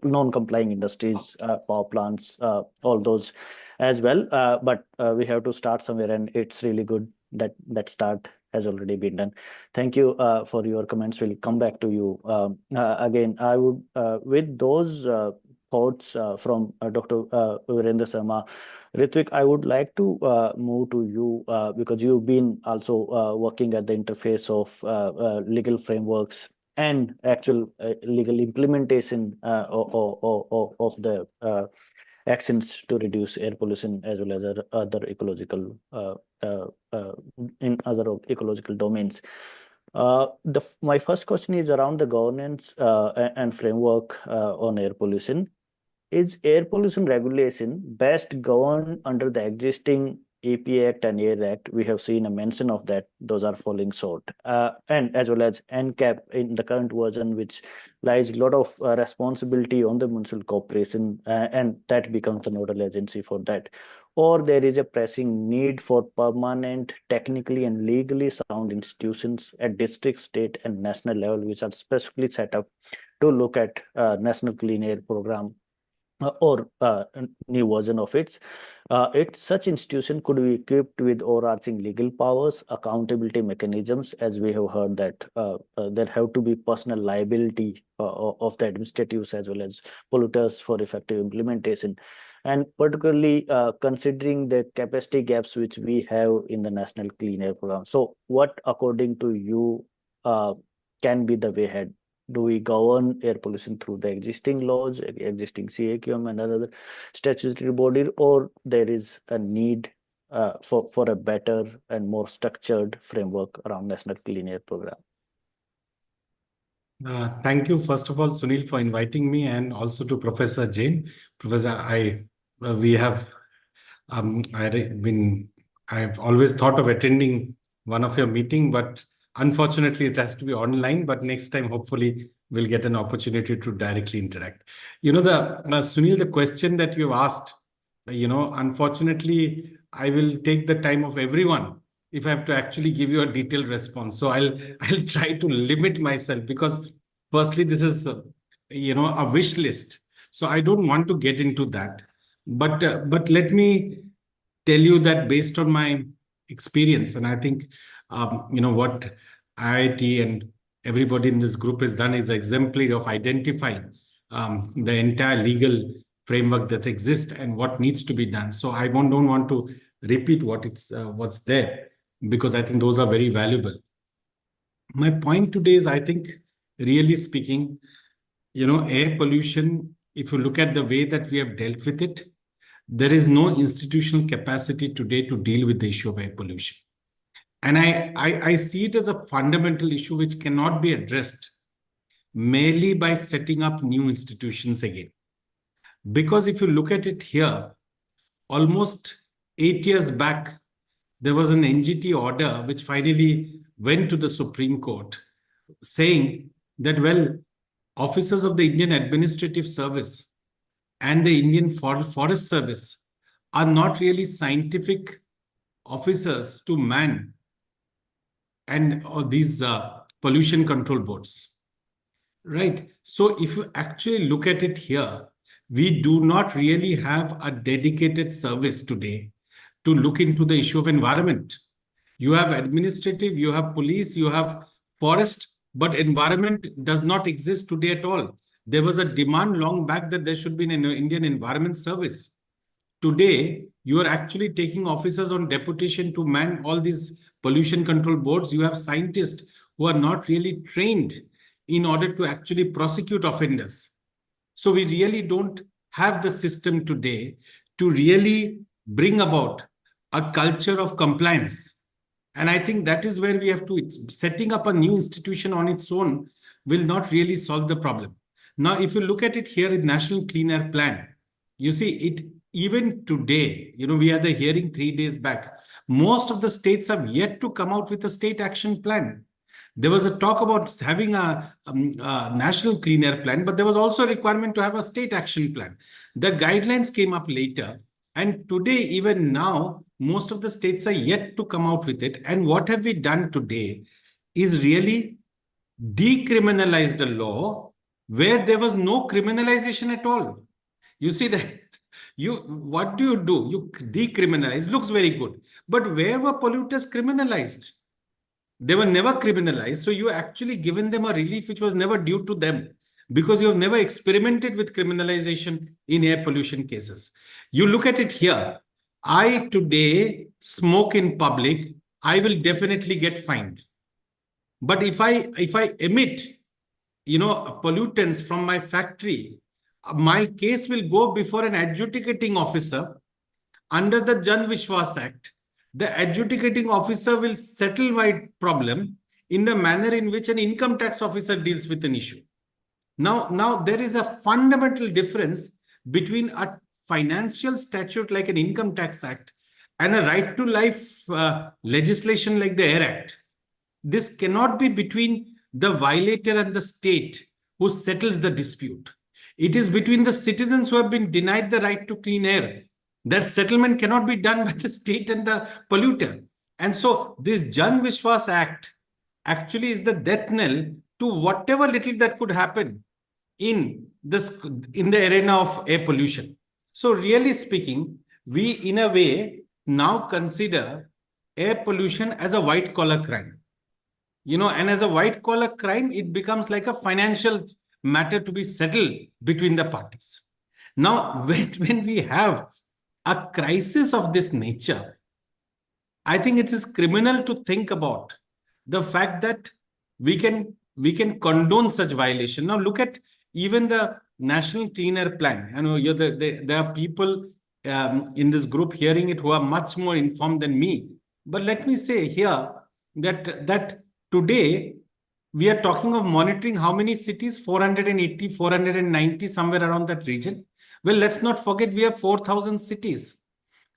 [SPEAKER 2] non-complying industries, power plants, all those as well. But we have to start somewhere, and it's really good that that start has already been done. Thank you for your comments. We'll come back to you again. I would, with those thoughts from Dr. Virendra Sharma, Ritvik, I would like to move to you because you've been also working at the interface of legal frameworks and actual legal implementation of the actions to reduce air pollution as well as other ecological in other ecological domains. My first question is around the governance and framework on air pollution. Is air pollution regulation best governed under the existing AP Act and Air Act? We have seen a mention of that. Those are falling short. And as well as NCAP in the current version, which lies a lot of responsibility on the municipal corporation, and that becomes the nodal agency for that. Or there is a pressing need for permanent, technically and legally sound institutions at district, state, and national level, which are specifically set up to look at National Clean Air Program or a new version of it. Such institution could be equipped with overarching legal powers, accountability mechanisms, as we have heard that there have to be personal liability of the administratives as well as polluters for effective implementation. And particularly considering the capacity gaps which we have in the National Clean Air Program. So what, according to you, can be the way ahead? Do we govern air pollution through the existing laws, existing CAQM and other statutory body, or there is a need for a better and more structured framework around National Clean Air Program?
[SPEAKER 5] Thank you, first of all, Sunil, for inviting me, and also to Professor Jain. Professor, I I've always thought of attending one of your meeting, but unfortunately it has to be online. But next time, hopefully, we'll get an opportunity to directly interact. Sunil, the question that you've asked, unfortunately, I will take the time of everyone if I have to actually give you a detailed response. So I'll try to limit myself, because firstly, this is a wish list. So I don't want to get into that. But let me tell you that based on my experience, and I think what IIT and everybody in this group has done is exemplary of identifying the entire legal framework that exists and what needs to be done. So I don't want to repeat what's there, because I think those are very valuable. My point today is, I think, really speaking, air pollution, if you look at the way that we have dealt with it, there is no institutional capacity today to deal with the issue of air pollution. And I see it as a fundamental issue which cannot be addressed merely by setting up new institutions again. Because if you look at it here, almost 8 years back, there was an NGT order which finally went to the Supreme Court saying that, well, officers of the Indian Administrative Service and the Indian Forest Service are not really scientific officers to man and these pollution control boards, right? So if you actually look at it here, we do not really have a dedicated service today to look into the issue of environment. You have administrative, you have police, you have forest, but environment does not exist today at all. There was a demand long back that there should be an Indian Environment Service. Today, you are actually taking officers on deputation to man all these pollution control boards. You have scientists who are not really trained in order to actually prosecute offenders. So we really don't have the system today to really bring about a culture of compliance. And I think that is where we have to, setting up a new institution on its own will not really solve the problem. Now, if you look at it here in National Clean Air Plan, you see it even today, we had the hearing 3 days back. Most of the states have yet to come out with a state action plan. There was a talk about having a national clean air plan, but there was also a requirement to have a state action plan. The guidelines came up later. And today, even now, most of the states are yet to come out with it. And what have we done today is really decriminalized a law where there was no criminalization at all. You see that what do? You decriminalize, looks very good. But where were polluters criminalized? They were never criminalized. So you actually given them a relief which was never due to them, because you have never experimented with criminalization in air pollution cases. You look at it here. I today smoke in public, I will definitely get fined. But if I emit, pollutants from my factory, my case will go before an adjudicating officer under the Jan Vishwas Act. The adjudicating officer will settle my problem in the manner in which an income tax officer deals with an issue. Now there is a fundamental difference between a financial statute like an Income Tax Act and a right to life legislation like the Air Act. This cannot be between the violator and the state who settles the dispute. It is between the citizens who have been denied the right to clean air. That settlement cannot be done by the state and the polluter. And so this Jan Vishwas Act actually is the death knell to whatever little that could happen in the arena of air pollution. So really speaking, we in a way now consider air pollution as a white collar crime. And as a white collar crime, it becomes like a financial matter to be settled between the parties. Now, when we have a crisis of this nature, I think it is criminal to think about the fact that we can condone such violation. Now, look at even the National Clean Air Plan. I know there are people in this group hearing it who are much more informed than me. But let me say here that today we are talking of monitoring how many cities? 480, 490, somewhere around that region. Well, let's not forget we have 4,000 cities.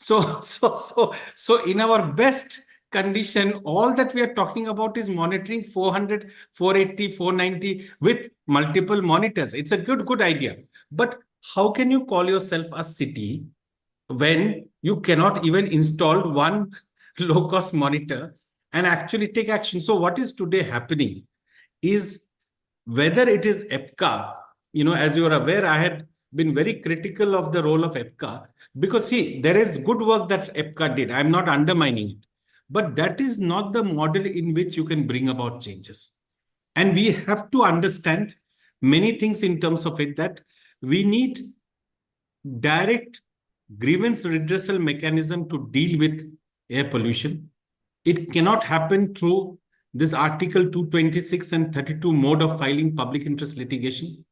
[SPEAKER 5] So in our best condition, all that we are talking about is monitoring 400, 480, 490 with multiple monitors. It's a good idea. But how can you call yourself a city when you cannot even install one low-cost monitor and actually take action? So what is today happening is, whether it is EPCA, as you are aware, I had been very critical of the role of EPCA, because see, there is good work that EPCA did. I'm not undermining it, but that is not the model in which you can bring about changes. And we have to understand many things in terms of it, that we need direct grievance redressal mechanism to deal with air pollution. It cannot happen through this Article 226 and 32 mode of filing public interest litigation.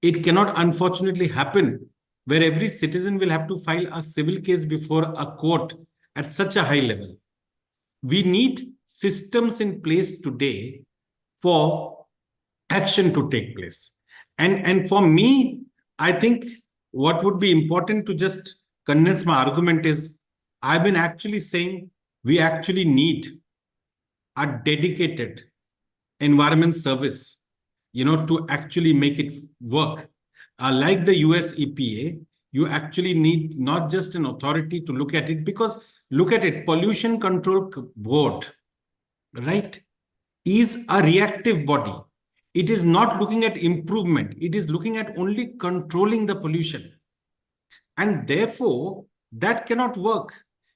[SPEAKER 5] It cannot, unfortunately, happen where every citizen will have to file a civil case before a court at such a high level. We need systems in place today for action to take place. And for me, I think what would be important, to just condense my argument, is I've been actually saying we actually need a dedicated environment service, to actually make it work. Like the US EPA, you actually need not just an authority to look at it, because look at it, Pollution Control Board, right, is a reactive body. It is not looking at improvement. It is looking at only controlling the pollution. And therefore, that cannot work.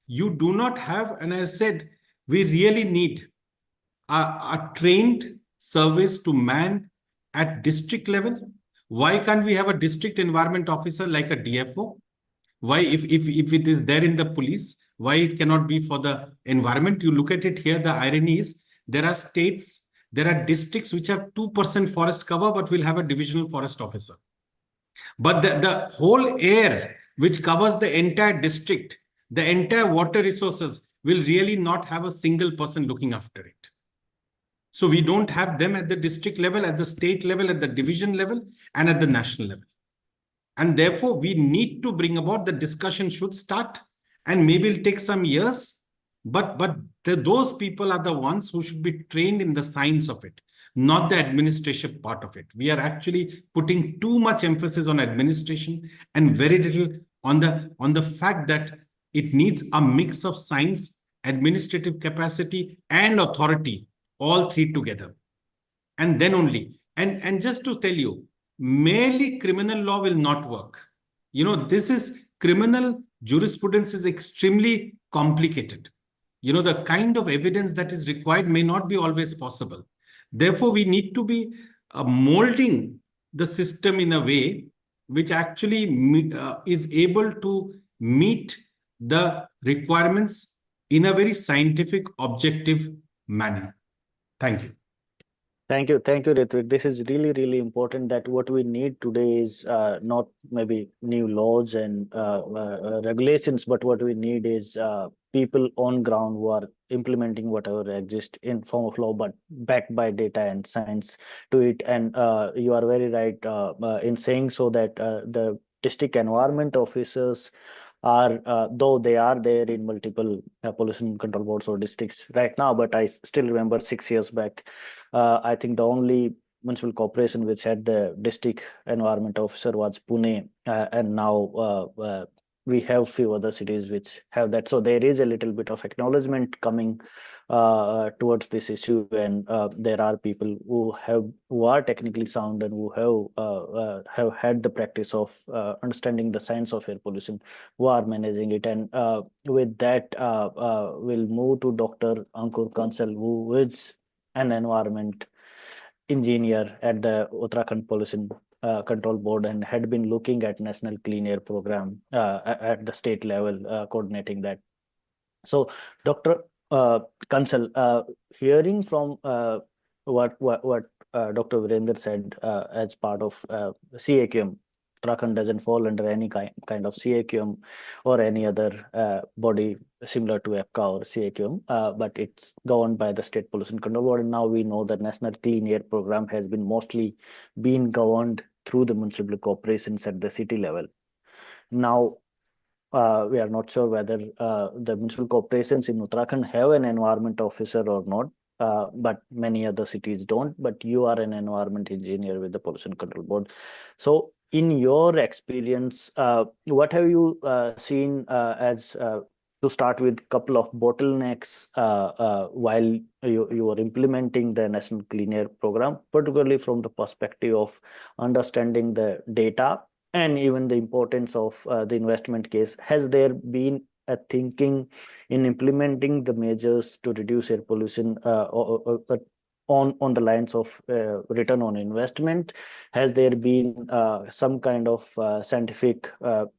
[SPEAKER 5] You do not have, and I said, we really need a trained service to man at district level. Why can't we have a district environment officer like a DFO? Why, if it is there in the police, why it cannot be for the environment? You look at it here, the irony is, there are states, there are districts which have 2% forest cover, but will have a divisional forest officer. But the whole air which covers the entire district, the entire water resources, will really not have a single person looking after it. So we don't have them at the district level, at the state level, at the division level, and at the national level. And therefore, we need to bring about, the discussion should start, and maybe it'll take some years, but those people are the ones who should be trained in the science of it, not the administration part of it. We are actually putting too much emphasis on administration and very little on the fact that it needs a mix of science, administrative capacity, and authority, all three together. And then only, and just to tell you, merely criminal law will not work. This is, criminal jurisprudence is extremely complicated. The kind of evidence that is required may not be always possible. Therefore, we need to be molding the system in a way which actually is able to meet the requirements in a very scientific, objective manner. Thank you.
[SPEAKER 2] Thank you, Ritvik. This is really, really important, that what we need today is not maybe new laws and regulations, but what we need is people on ground who are implementing whatever exists in form of law, but backed by data and science to it. And you are very right in saying so that the district environment officers are, though they are there in multiple pollution control boards or districts right now, but I still remember 6 years back, I think the only municipal corporation which had the district environment officer was Pune, and now we have few other cities which have that. So there is a little bit of acknowledgement coming towards this issue, and there are people who are technically sound and who have had the practice of understanding the science of air pollution, who are managing it. And with that, we'll move to Dr. Ankur Kansal, who is an environment engineer at the Uttarakhand Pollution Control Board and had been looking at National Clean Air Program at the state level, coordinating that. So, Dr. Kansal, hearing from what Dr. Virender said as part of CAQM, Uttarakhand doesn't fall under any kind of CAQM or any other body similar to EPCA or CAQM, but it's governed by the State Pollution Control Board. And now we know that National Clean Air Program has been mostly been governed through the municipal corporations at the city level. Now, we are not sure whether the municipal corporations in Uttarakhand have an environment officer or not, but many other cities don't. But you are an environment engineer with the Pollution Control Board. So in your experience, what have you seen as to start with a couple of bottlenecks while you are implementing the National Clean Air Program, particularly from the perspective of understanding the data and even the importance of the investment case? Has there been a thinking in implementing the measures to reduce air pollution on the lines of return on investment? Has there been some kind of scientific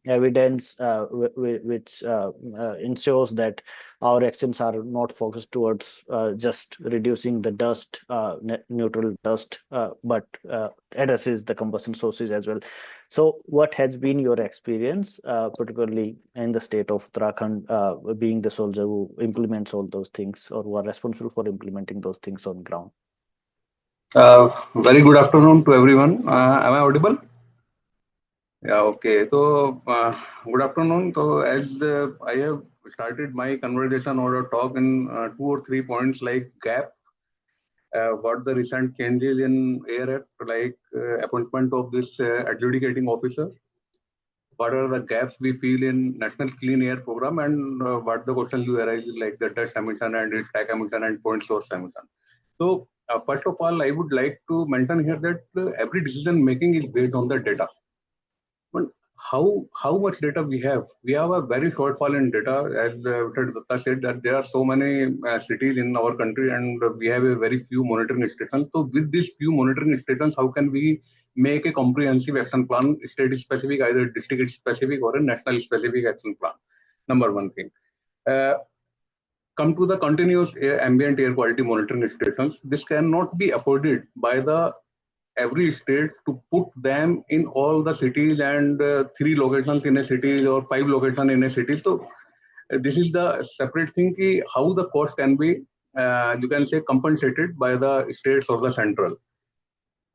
[SPEAKER 2] evidence which ensures that our actions are not focused towards just reducing the dust, neutral dust, but addresses the combustion sources as well? So what has been your experience, particularly in the state of Uttarakhand, being the soldier who implements all those things or who are responsible for implementing those things on ground?
[SPEAKER 6] Very good afternoon to everyone. Am I audible? Yeah, okay. So, good afternoon. So, as I have started my conversation or talk in 2 or 3 points like gap, what the recent changes in Air Act, like appointment of this adjudicating officer, what are the gaps we feel in National Clean Air Program, and what the questions you arise like the dust emission and stack emission and point source emission. So, first of all, I would like to mention here that every decision making is based on the data. But how much data we have? We have a very shortfall in data, as Mr. Datta said, that there are so many cities in our country and we have a very few monitoring stations. So with these few monitoring stations, how can we make a comprehensive action plan, state specific, either district specific or a national specific action plan? Number one thing. Come to the continuous ambient air quality monitoring stations. This cannot be afforded by the every state to put them in all the cities and 3 locations in a city or 5 locations in a city. So this is the separate thing, how the cost can be, you can say, compensated by the states or the central.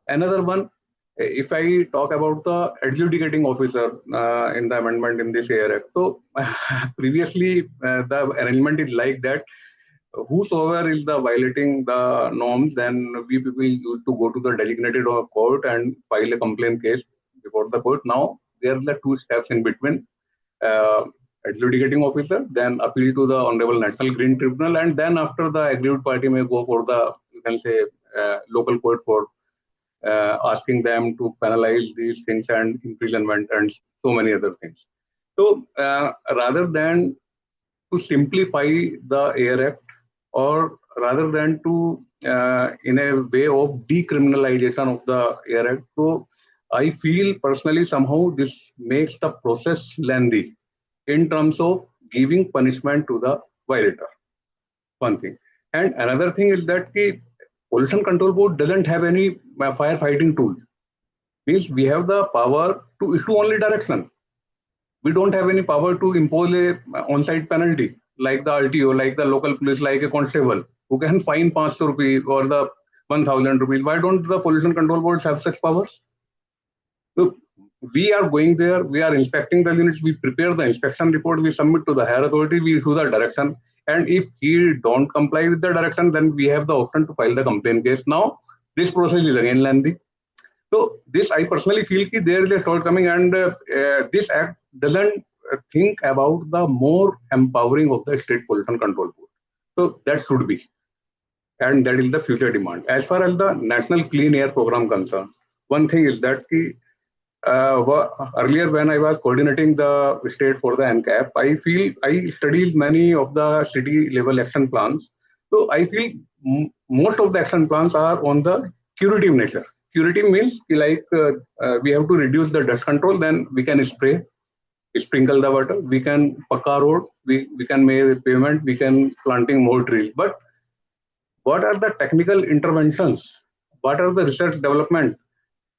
[SPEAKER 6] Another one, if I talk about the adjudicating officer in the amendment in this Air Act. So previously the arrangement is like that whosoever is the violating the norms, then we people used to go to the designated court and file a complaint case before the court. Now there are the 2 steps in between: adjudicating officer, then appeal to the Honorable National Green Tribunal, and then after the aggrieved party may go for the, you can say, local court for asking them to penalize these things and imprisonment and so many other things. So rather than to simplify the Air Act, or rather than to in a way of decriminalization of the Air Act, so I feel personally somehow this makes the process lengthy in terms of giving punishment to the violator. One thing. And another thing is that the Pollution Control Board doesn't have any firefighting tool. Means we have the power to issue only direction. We don't have any power to impose a on-site penalty like the RTO, like the local police, like a constable who can fine 500 rupees or the 1,000 rupees. Why don't the Pollution Control Boards have such powers? So we are going there, we are inspecting the units, we prepare the inspection report, we submit to the higher authority, we issue the direction. And if he don't comply with the direction, then we have the option to file the complaint case. Now, this process is again lengthy. So this, I personally feel that there is a shortcoming, and this act doesn't think about the more empowering of the state pollution control board. So that should be, and that is the future demand. As far as the National Clean Air Program concerned, one thing is that earlier when I was coordinating the state for the NCAP, I feel I studied many of the city level action plans. So I feel most of the action plans are on the curative nature. Curative means like we have to reduce the dust control, then we can sprinkle the water, we can pakka road, we can make pavement, we can planting more trees. But what are the technical interventions? What are the research development?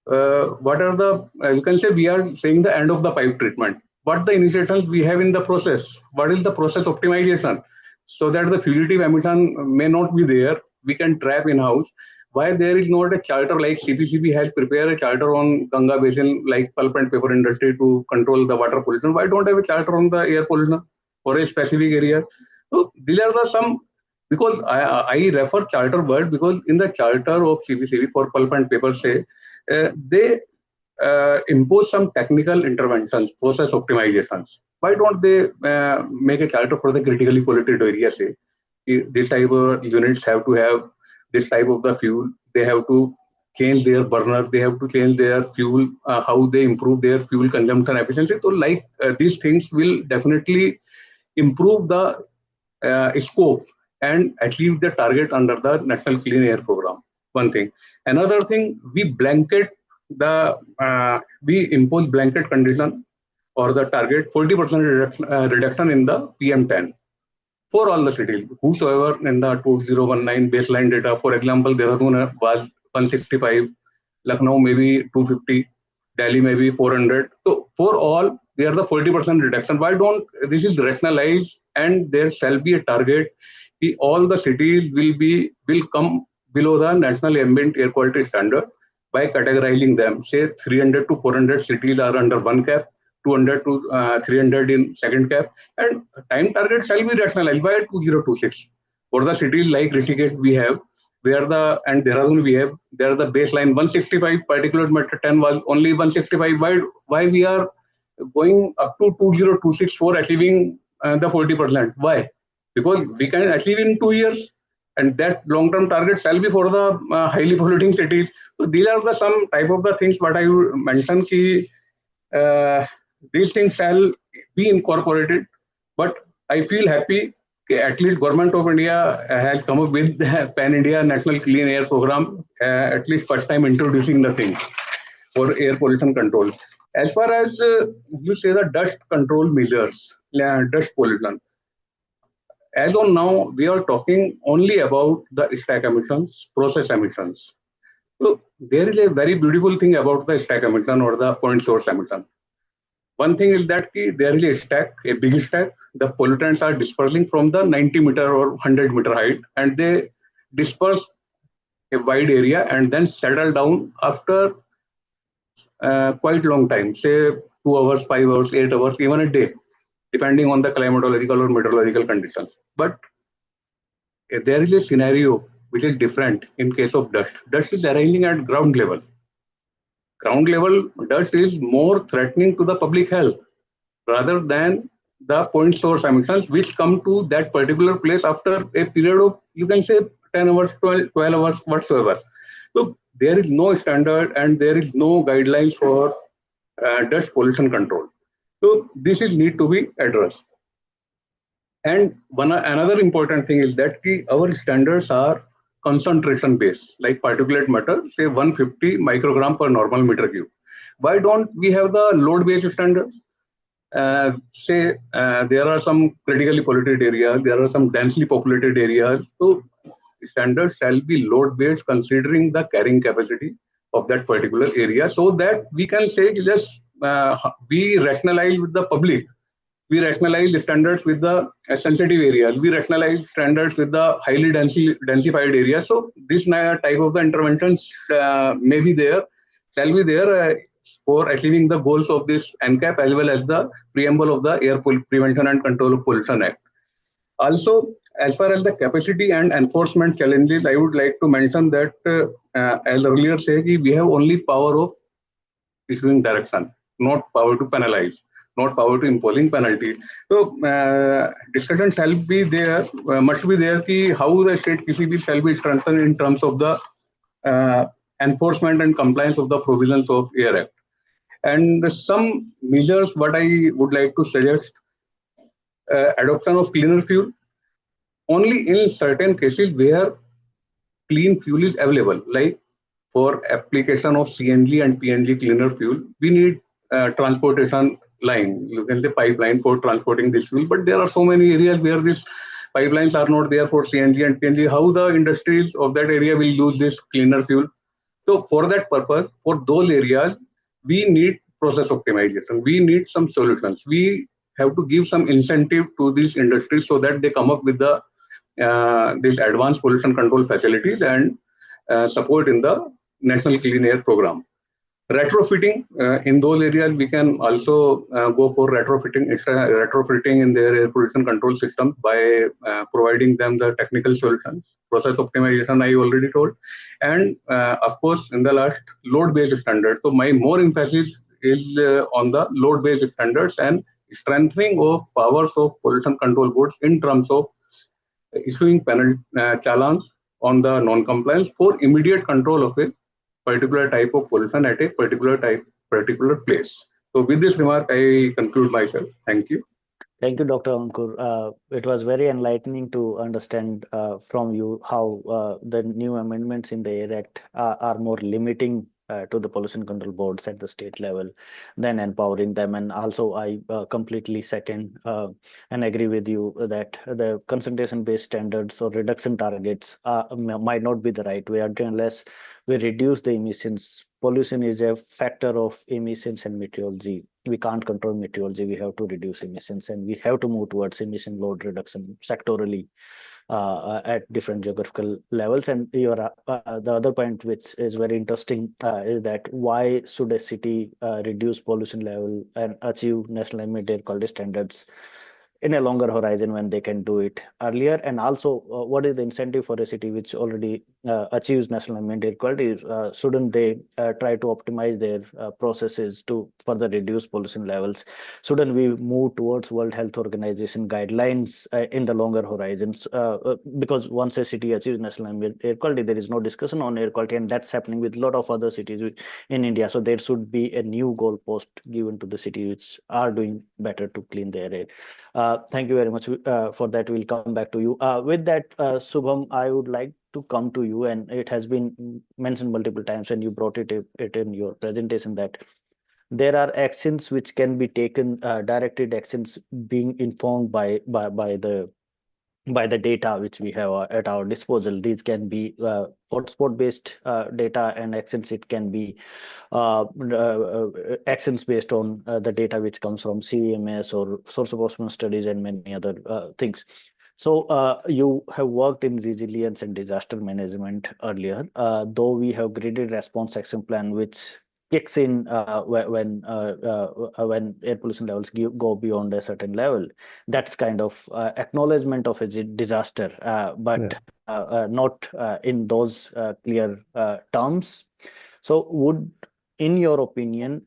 [SPEAKER 6] What are the, you can say we are saying the end of the pipe treatment. What the initiations we have in the process? What is the process optimization? So that the fugitive emission may not be there, we can trap in-house. why there is not a charter like CPCB has prepared a charter on Ganga Basin, like pulp and paper industry to control the water pollution. Why don't have a charter on the air pollution for a specific area? So these are the some, because I refer charter word because in the charter of CPCB for pulp and paper say they impose some technical interventions, process optimizations. Why don't they make a charter for the critically polluted area? Say this type of units have to have this type of the fuel. They have to change their burner. They have to change their fuel. How they improve their fuel consumption efficiency. So like these things will definitely improve the scope and achieve the target under the National Clean Air Program. One thing. Another thing, we impose blanket condition or the target 40% reduction in the PM10 for all the cities, whosoever in the 2019 baseline data. For example, Dehradun was 165, Lucknow maybe 250, Delhi maybe 400. So for all, they are the 40% reduction. Why don't this is rationalized and there shall be a target? All the cities will come below the national ambient air quality standard by categorizing them. Say 300 to 400 cities are under one cap, 200 to 300 in second cap, and time target shall be rationalized by 2026. For the cities like Rishikesh we have, where the and Dehradun we have, there the baseline 165 particulate matter 10 was only 165. Why we are going up to 2026 for achieving the 40%? Why? Because we can achieve in 2 years, and that long-term target shall be for the highly polluting cities. So these are the some type of the things what I mentioned. These things shall be incorporated, but I feel happy at least Government of India has come up with the Pan-India National Clean Air Program, at least first time introducing the thing for air pollution control. As far as you say the dust control measures, dust pollution, as on now, we are talking only about the stack emissions, process emissions. So there is a very beautiful thing about the stack emission or the point source emission. One thing is that there is a stack, a big stack. The pollutants are dispersing from the 90 meter or 100 meter height, and they disperse a wide area and then settle down after quite long time, say 2 hours, 5 hours, 8 hours, even a day, depending on the climatological or meteorological conditions. But there is a scenario which is different in case of dust. Dust is arising at ground level. Ground level dust is more threatening to the public health rather than the point source emissions, which come to that particular place after a period of, you can say, 10 hours, 12 hours, whatsoever. So there is no standard and there is no guidelines for dust pollution control. So this is need to be addressed. And another important thing is that our standards are concentration based, like particulate matter, say 150 microgram per normal meter cube. Why don't we have the load based standards? Say there are some critically polluted areas, there are some densely populated areas. So standards shall be load based, considering the carrying capacity of that particular area, so that we can say just we rationalize with the public. We rationalize the standards with the sensitive areas. We rationalize standards with the highly densified areas. So this type of the interventions may be there, shall be there for achieving the goals of this NCAP as well as the preamble of the Air Prevention and Control of Pollution Act. Also, as far as the capacity and enforcement challenges, I would like to mention that as earlier said, we have only power of issuing direction, not power to penalize, not power to imposing penalty. So discussion shall be there, must be there, how the state PCB shall be strengthened in terms of the enforcement and compliance of the provisions of Air Act. And some measures what I would like to suggest, adoption of cleaner fuel, only in certain cases where clean fuel is available, like for application of CNG and PNG cleaner fuel, we need transportation line, you can say pipeline for transporting this fuel, but there are so many areas where these pipelines are not there for CNG and PNG. How the industries of that area will use this cleaner fuel? So for that purpose, for those areas, we need process optimization. We need some solutions. We have to give some incentive to these industries so that they come up with the these advanced pollution control facilities and support in the National Clean Air Program. Retrofitting, in those areas, we can also go for retrofitting in their air pollution control system by providing them the technical solutions. Process optimization, I already told. And of course, in the last, load-based standards. So my more emphasis is on the load-based standards and strengthening of powers of pollution control boards in terms of issuing penalty challenge on the non-compliance for immediate control of a particular type of pollution at a particular place. So with this remark, I conclude myself. Thank you.
[SPEAKER 2] Thank you, Dr. Ankur. It was very enlightening to understand from you how the new amendments in the Air Act are more limiting to the pollution control boards at the state level than empowering them. And also, I completely second and agree with you that the concentration-based standards or reduction targets might not be the right way unless we reduce the emissions. Pollution is a factor of emissions and meteorology. We can't control meteorology. We have to reduce emissions, and we have to move towards emission load reduction sectorally at different geographical levels. And your the other point, which is very interesting, is that why should a city reduce pollution level and achieve national ambient air quality standards in a longer horizon when they can do it earlier? And also, what is the incentive for a city which already achieves national ambient air quality? Shouldn't they try to optimize their processes to further reduce pollution levels? Shouldn't we move towards World Health Organization guidelines in the longer horizons? Because once a city achieves national ambient air quality, there is no discussion on air quality, and that's happening with a lot of other cities in India. So there should be a new goalpost given to the cities which are doing better to clean their air. Thank you very much for that. We'll come back to you. With that, Subham, I would like to come to you, and it has been mentioned multiple times, and you brought it in your presentation, that there are actions which can be taken, directed actions being informed by the data which we have at our disposal. These can be hotspot based data and actions. It can be actions based on the data which comes from CEMS or source of osmosis studies and many other things. So you have worked in resilience and disaster management earlier, though we have graded response action plan which kicks in when air pollution levels go beyond a certain level. That's kind of acknowledgement of a disaster, but not in those clear terms. So in your opinion,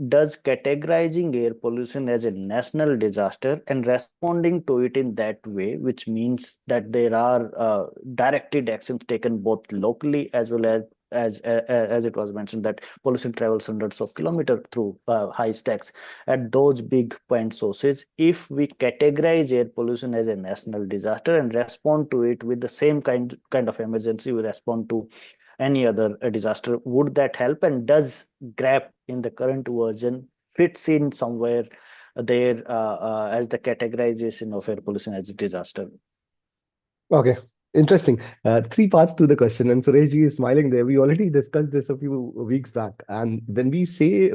[SPEAKER 2] does categorizing air pollution as a national disaster and responding to it in that way, which means that there are directed actions taken both locally as well as it was mentioned, that pollution travels hundreds of kilometers through high stacks at those big point sources. If we categorize air pollution as a national disaster and respond to it with the same kind of emergency we respond to any other disaster, would that help? And does GRAP in the current version fits in somewhere there as the categorization of air pollution as a disaster?
[SPEAKER 3] Okay, interesting. Three parts to the question, and Sureshji is smiling there. We already discussed this a few weeks back, and when we say,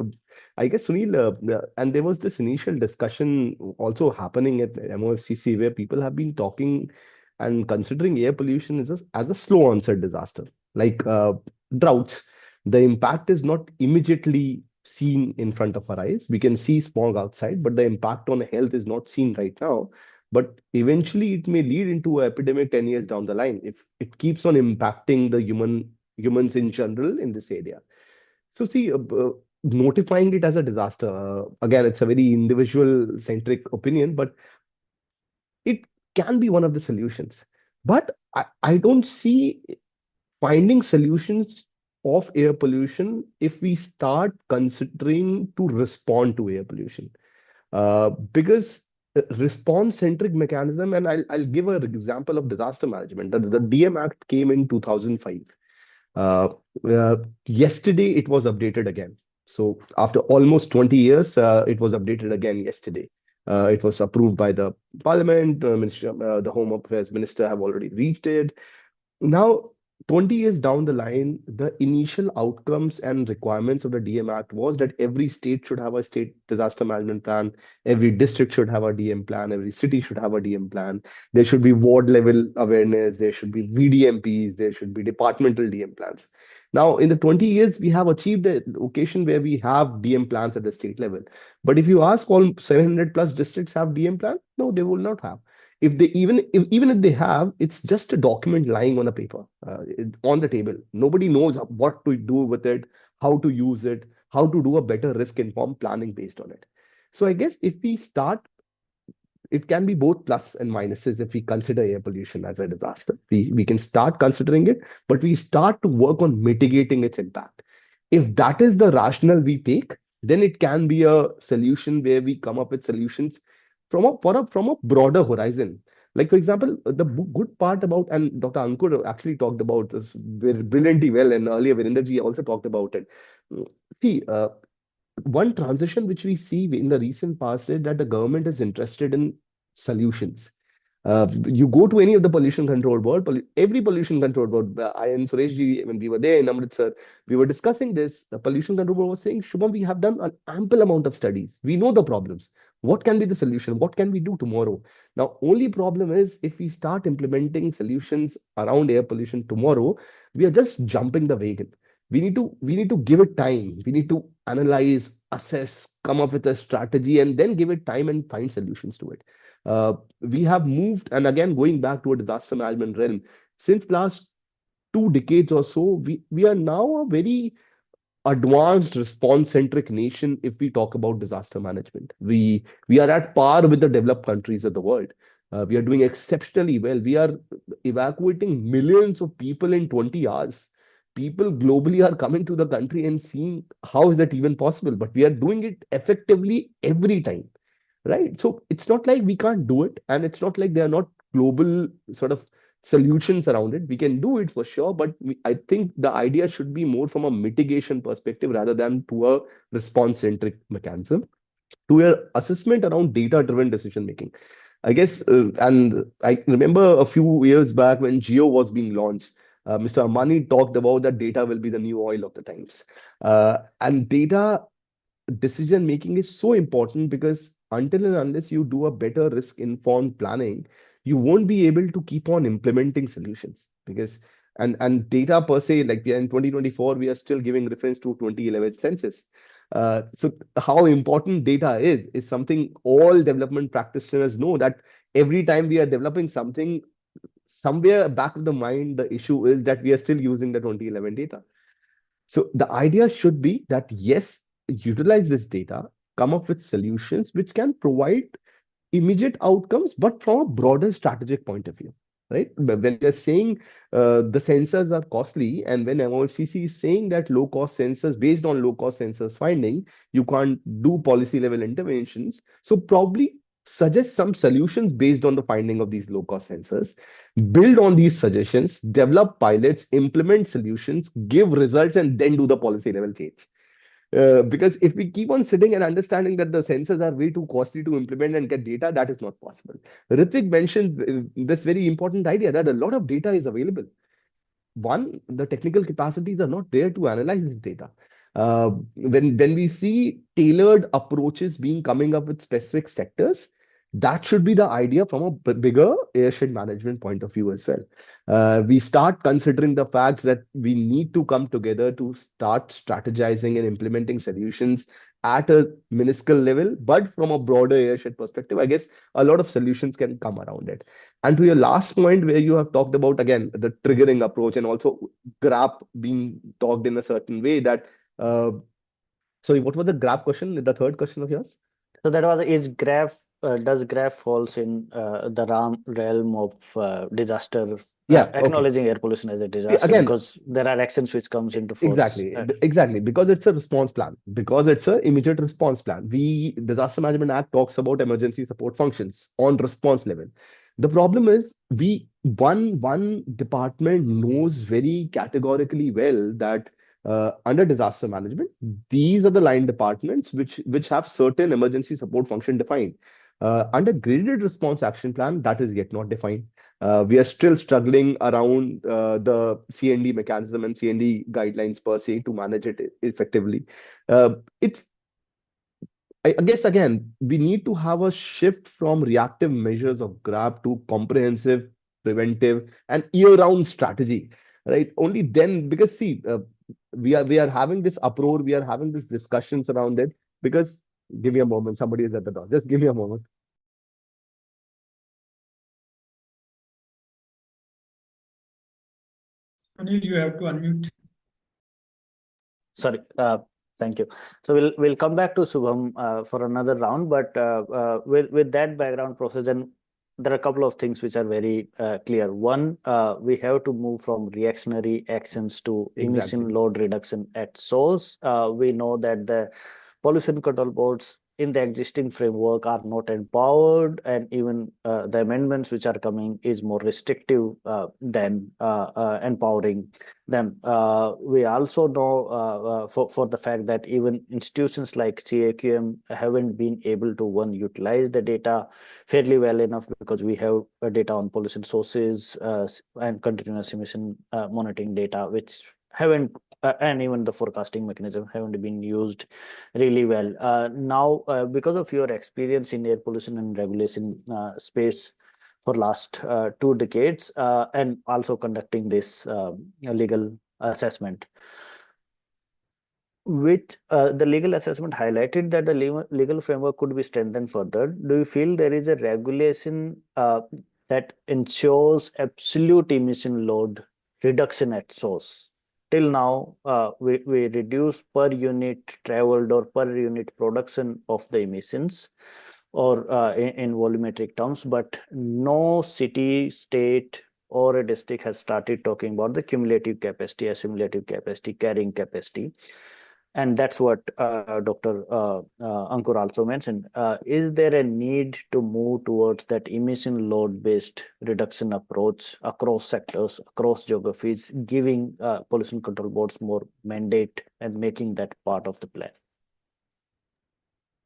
[SPEAKER 3] I guess, Sunil, and there was this initial discussion also happening at MOFCC where people have been talking and considering air pollution as a slow onset disaster, like droughts. The impact is not immediately seen in front of our eyes. We can see smog outside, but the impact on health is not seen right now. But eventually, it may lead into an epidemic 10 years down the line if it keeps on impacting the humans in general in this area. So see, notifying it as a disaster, again, it's a very individual-centric opinion, but it can be one of the solutions. But I don't see finding solutions of air pollution if we start considering to respond to air pollution. Because response-centric mechanism, and I'll give an example of disaster management. The DM Act came in 2005. Yesterday, it was updated again. So after almost 20 years, it was updated again yesterday. It was approved by the Parliament. The Home Affairs Minister have already reached it. Now, 20 years down the line, the initial outcomes and requirements of the DM Act was that every state should have a state disaster management plan, every district should have a DM plan, every city should have a DM plan. There should be ward level awareness, there should be VDMPs, there should be departmental DM plans. Now, in the 20 years, we have achieved a location where we have DM plans at the state level. But if you ask all 700 plus districts have DM plans, no, they will not have. If they even if they have, it's just a document lying on a paper on the table. Nobody knows what to do with it, how to use it, how to do a better risk informed planning based on it. So I guess if we start, it can be both plus and minuses. If we consider air pollution as a disaster, we can start considering it, but we start to work on mitigating its impact. If that is the rationale we take, then it can be a solution where we come up with solutions from a broader horizon. Like, for example, the good part about, and Dr. Ankur actually talked about this brilliantly well, and earlier Virendraji also talked about it. See, one transition which we see in the recent past is that the government is interested in solutions. You go to any of the pollution control board, every pollution control board, I and Suresh ji, when we were there in Amritsar, we were discussing this. The pollution control board was saying, Shubham, we have done an ample amount of studies. We know the problems. What can be the solution? What can we do tomorrow? Now, only problem is if we start implementing solutions around air pollution tomorrow, we are just jumping the wagon. We need to give it time. We need to analyze, assess, come up with a strategy, and then give it time and find solutions to it. We have moved, and again, going back to a disaster management realm, since last 2 decades or so, we are now a very advanced response-centric nation if we talk about disaster management. We are at par with the developed countries of the world. We are doing exceptionally well. We are evacuating millions of people in 20 hours. People globally are coming to the country and seeing how is that even possible, but we are doing it effectively every time. Right. So it's not like we can't do it, and it's not like there are not global sort of solutions around it. We can do it for sure, but I think the idea should be more from a mitigation perspective rather than to a response-centric mechanism. To your assessment around data-driven decision making, I guess, and I remember a few years back when Geo was being launched, Mr. Amani talked about that data will be the new oil of the times, and data decision making is so important because until and unless you do a better risk informed planning, you won't be able to keep on implementing solutions. Because and data per se, like we are in 2024, we are still giving reference to 2011 census. So how important data is something all development practitioners know, that every time we are developing something, somewhere back of the mind, the issue is that we are still using the 2011 data. So the idea should be that, yes, utilize this data, come up with solutions which can provide immediate outcomes, but from a broader strategic point of view, right? When you're saying the sensors are costly, and when MOFCC is saying that low-cost sensors, based on low-cost sensors finding, you can't do policy-level interventions, so probably suggest some solutions based on the finding of these low-cost sensors, build on these suggestions, develop pilots, implement solutions, give results, and then do the policy-level change. Because if we keep on sitting and understanding that the sensors are way too costly to implement and get data, that is not possible. Ritvik mentioned this very important idea that a lot of data is available. One, the technical capacities are not there to analyze this data. When we see tailored approaches being coming up with specific sectors, that should be the idea from a bigger airshed management point of view as well. We start considering the facts that we need to come together to start strategizing and implementing solutions at a minuscule level, but from a broader airshed perspective, I guess a lot of solutions can come around it. And to your last point, where you have talked about, again, the triggering approach and also GRAP being talked in a certain way that, sorry, what was the GRAP question? The third question of yours?
[SPEAKER 2] So that was, does GRAP falls in the realm of disaster,
[SPEAKER 3] Yeah,
[SPEAKER 2] acknowledging air pollution as a disaster,
[SPEAKER 3] again,
[SPEAKER 2] because there are actions which comes into force.
[SPEAKER 3] Exactly, because it's a response plan, because it's an immediate response plan. Disaster Management Act talks about emergency support functions on response level. The problem is one department knows very categorically well that under disaster management, these are the line departments which have certain emergency support function defined. Under graded response action plan, that is yet not defined. We are still struggling around the CND mechanism and CND guidelines per se to manage it effectively. I guess again, we need to have a shift from reactive measures of grab to comprehensive, preventive, and year-round strategy, right? Only then, because see, we are having this uproar, we are having these discussions around it. Because give me a moment, somebody is at the door. Just give me a moment.
[SPEAKER 1] Sunil, you have to unmute.
[SPEAKER 2] Sorry, thank you. So we'll come back to Subham for another round, but with that background process, and there are a couple of things which are very clear. One, we have to move from reactionary actions to emission
[SPEAKER 3] Exactly.
[SPEAKER 2] load reduction at source. We know that the pollution control boards in the existing framework are not empowered, and even the amendments which are coming is more restrictive than empowering them. We also know for the fact that even institutions like CAQM haven't been able to, one, utilize the data fairly well enough, because we have data on pollution sources and continuous emission monitoring data, which haven't and even the forecasting mechanism haven't been used really well. Now, because of your experience in air pollution and regulation space for last 2 decades, and also conducting this legal assessment, which the legal assessment highlighted that the legal framework could be strengthened further. Do you feel there is a regulation that ensures absolute emission load reduction at source? Till now, we reduce per unit traveled or per unit production of the emissions, or in volumetric terms, but no city, state, or a district has started talking about the cumulative capacity, assimilative capacity, carrying capacity. And that's what Dr. Ankur also mentioned. Is there a need to move towards that emission load-based reduction approach across sectors, across geographies, giving pollution control boards more mandate and making that part of the plan?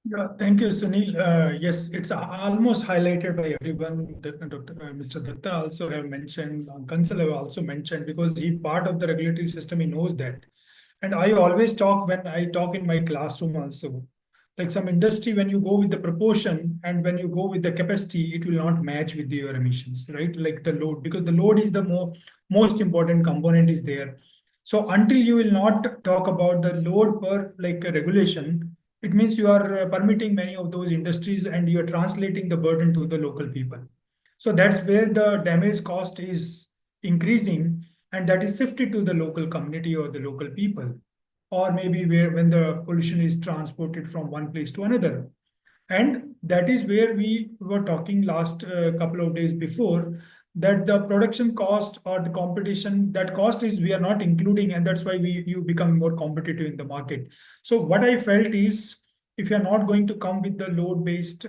[SPEAKER 1] Yeah, thank you, Sunil. Yes, it's almost highlighted by everyone. Mr. Datta also have mentioned, Kansal have also mentioned, because he part of the regulatory system, he knows that. And I always talk when I talk in my classroom also, like some industry, when you go with the proportion and when you go with the capacity, it will not match with your emissions, right? Like the load, because the load is the most important component is there. So until you will not talk about the load per like a regulation, it means you are permitting many of those industries and you are translating the burden to the local people. So that's where the damage cost is increasing, and that is shifted to the local community or the local people, or maybe where when the pollution is transported from one place to another. And that is where we were talking last couple of days before, that the production cost or the competition, that cost is we are not including, and that's why you become more competitive in the market. So what I felt is, if you are not going to come with the load-based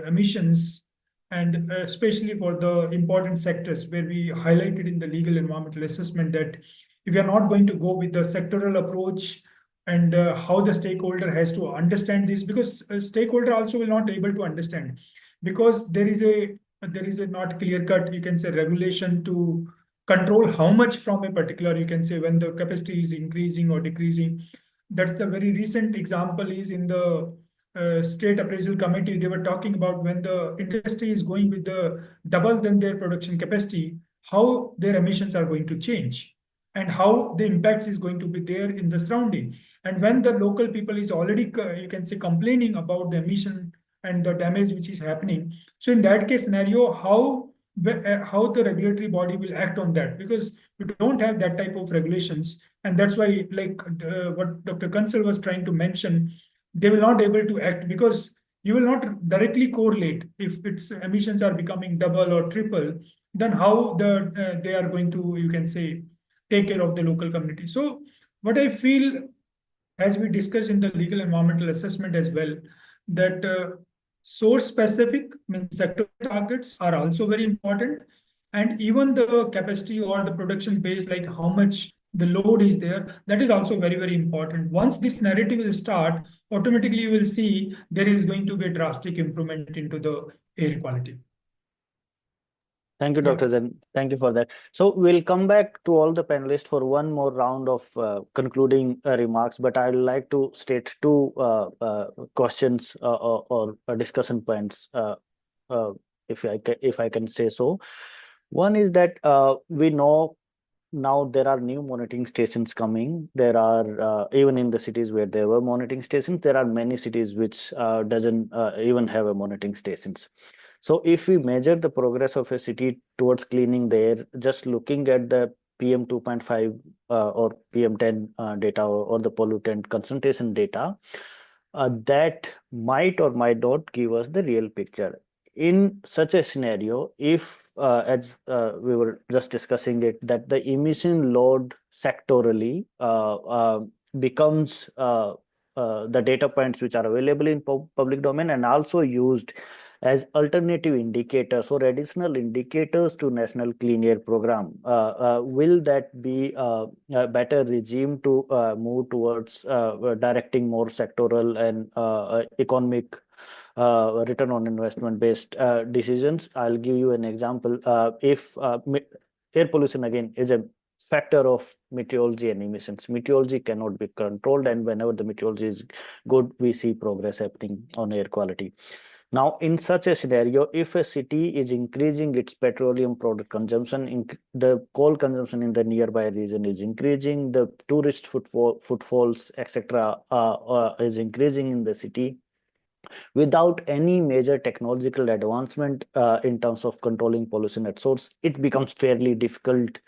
[SPEAKER 1] emissions, and especially for the important sectors where we highlighted in the legal environmental assessment, that if you are not going to go with the sectoral approach, and how the stakeholder has to understand this, because stakeholder also will not able to understand, because there is a not clear cut, you can say, regulation to control how much from a particular, you can say, when the capacity is increasing or decreasing. That's the very recent example is in the state appraisal committee. They were talking about when the industry is going with the double than their production capacity, how their emissions are going to change and how the impacts is going to be there in the surrounding. And when the local people is already, you can say, complaining about the emission and the damage which is happening. So in that case scenario, how the regulatory body will act on that, because we don't have that type of regulations. And that's why, like what Dr. Kansal was trying to mention, they will not able to act, because you will not directly correlate if its emissions are becoming double or triple, then how they are going to, you can say, take care of the local community. So what I feel, as we discussed in the legal environmental assessment as well, that source specific means sector targets are also very important. And even the capacity or the production based, like how much the load is there, that is also very, very important. Once this narrative will start, automatically you will see there is going to be a drastic improvement into the air quality.
[SPEAKER 2] Thank you,
[SPEAKER 1] But-
[SPEAKER 2] Dr. Zen. Thank you for that. So we'll come back to all the panelists for one more round of concluding remarks, but I'd like to state two questions or discussion points, if I can say so. One is that we know now there are new monitoring stations coming. There are even in the cities where there were monitoring stations, there are many cities which doesn't even have a monitoring stations. So if we measure the progress of a city towards cleaning the air, just looking at the PM 2.5 or PM 10 data or the pollutant concentration data, that might or might not give us the real picture. In such a scenario, if as we were just discussing it, that the emission load sectorally becomes the data points which are available in public domain and also used as alternative indicators or additional indicators to National Clean Air Program. Will that be a better regime to move towards directing more sectoral and economic return on investment based decisions? I'll give you an example. If air pollution again is a factor of meteorology and emissions. Meteorology cannot be controlled, and whenever the meteorology is good, we see progress happening on air quality. Now, in such a scenario, if a city is increasing its petroleum product consumption, the coal consumption in the nearby region is increasing, the tourist footfalls, etc., is increasing in the city, without any major technological advancement in terms of controlling pollution at source, it becomes fairly difficult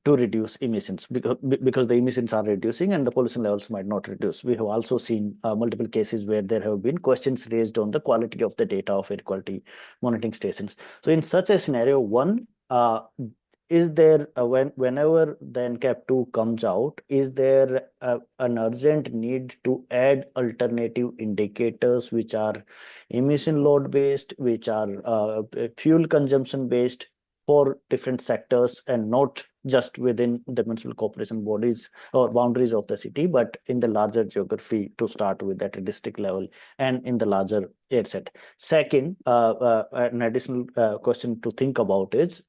[SPEAKER 2] to reduce emissions because the emissions are reducing and the pollution levels might not reduce. We have also seen multiple cases where there have been questions raised on the quality of the data of air quality monitoring stations. So in such a scenario, one, is there whenever the NCAP 2 comes out, is there an urgent need to add alternative indicators which are emission load based, which are fuel consumption based for different sectors and not just within the municipal corporation bodies or boundaries of the city, but in the larger geography to start with at a district level and in the larger air set? Second, an additional question to think about is,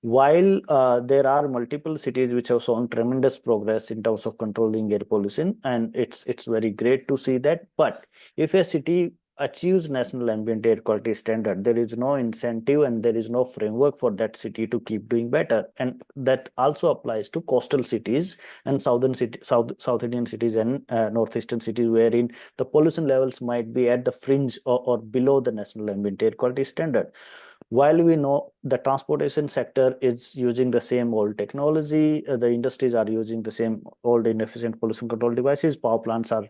[SPEAKER 2] while there are multiple cities which have shown tremendous progress in terms of controlling air pollution, and it's very great to see that, but if a city achieves national ambient air quality standard, there is no incentive and there is no framework for that city to keep doing better. And that also applies to coastal cities and South Indian cities and northeastern cities, wherein the pollution levels might be at the fringe or below the national ambient air quality standard. While we know the transportation sector is using the same old technology, the industries are using the same old inefficient pollution control devices, power plants are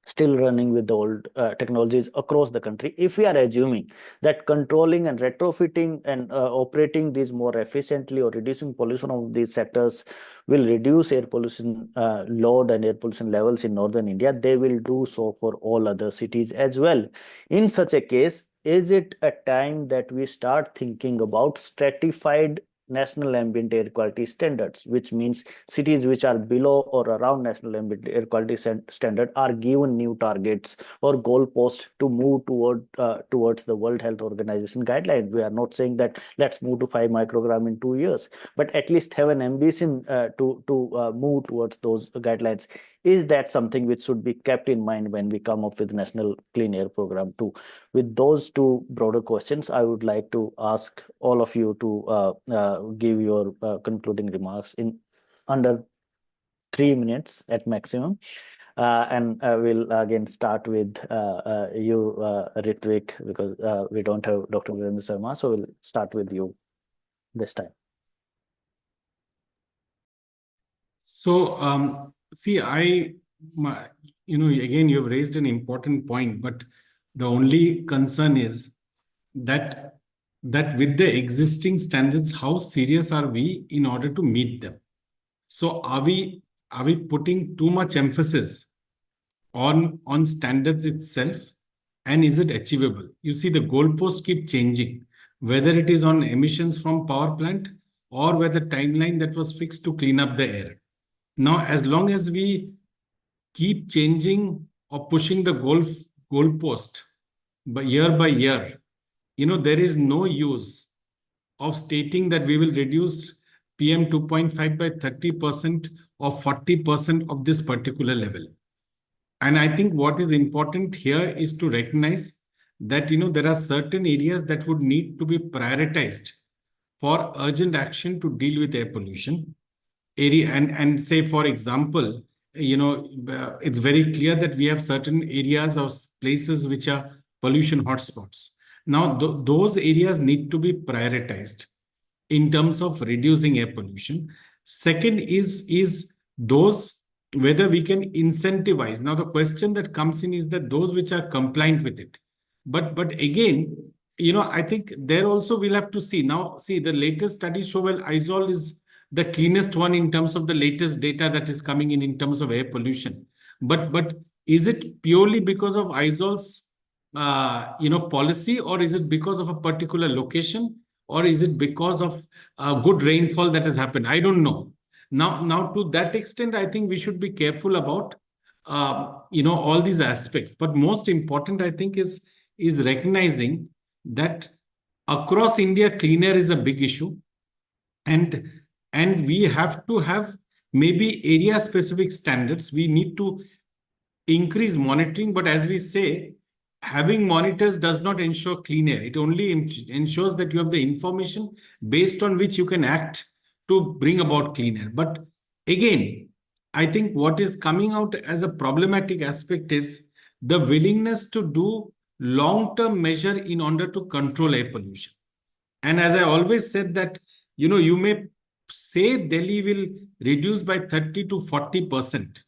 [SPEAKER 2] still running with the old technologies across the country. If we are assuming that controlling and retrofitting and operating these more efficiently or reducing pollution of these sectors will reduce air pollution load and air pollution levels in northern India, they will do so for all other cities as well. In such a case, is it a time that we start thinking about stratified national ambient air quality standards, which means cities which are below or around national ambient air quality standard are given new targets or goalposts to move towards the World Health Organization guidelines? We are not saying that let's move to 5 microgram in 2 years, but at least have an ambition to move towards those guidelines. Is that something which should be kept in mind when we come up with National Clean Air Program 2? With those two broader questions, I would like to ask all of you to give your concluding remarks in under 3 minutes at maximum. And we'll again start with you, Ritvik, because we don't have Dr. Virendra Sharma, so we'll start with you this time.
[SPEAKER 5] So, see, again, you've raised an important point, but the only concern is that with the existing standards, how serious are we in order to meet them? So are we putting too much emphasis on standards itself, and is it achievable? You see, the goalposts keep changing, whether it is on emissions from power plant or whether timeline that was fixed to clean up the air. Now, as long as we keep changing or pushing the goalpost by year, there is no use of stating that we will reduce PM 2.5 by 30% or 40% of this particular level. And I think what is important here is to recognize that, there are certain areas that would need to be prioritized for urgent action to deal with air pollution. And say, for example, it's very clear that we have certain areas or places which are pollution hotspots. Now, those areas need to be prioritized in terms of reducing air pollution. Second is those whether we can incentivize. Now, the question that comes in is that those which are compliant with it. But again, I think there also we'll have to see. Now, see, the latest studies show, well, Aizol is the cleanest one in terms of the latest data that is coming in terms of air pollution. But is it purely because of Aizol's policy, or is it because of a particular location, or is it because of good rainfall that has happened? I don't know. Now to that extent, I think we should be careful about all these aspects. But most important, I think, is recognizing that across India, clean air is a big issue, and we have to have maybe area-specific standards. We need to increase monitoring, but as we say, having monitors does not ensure clean air. It only ensures that you have the information based on which you can act to bring about clean air. But again, I think what is coming out as a problematic aspect is the willingness to do long-term measure in order to control air pollution. And as I always said that, you may say Delhi will reduce by 30 to 40%,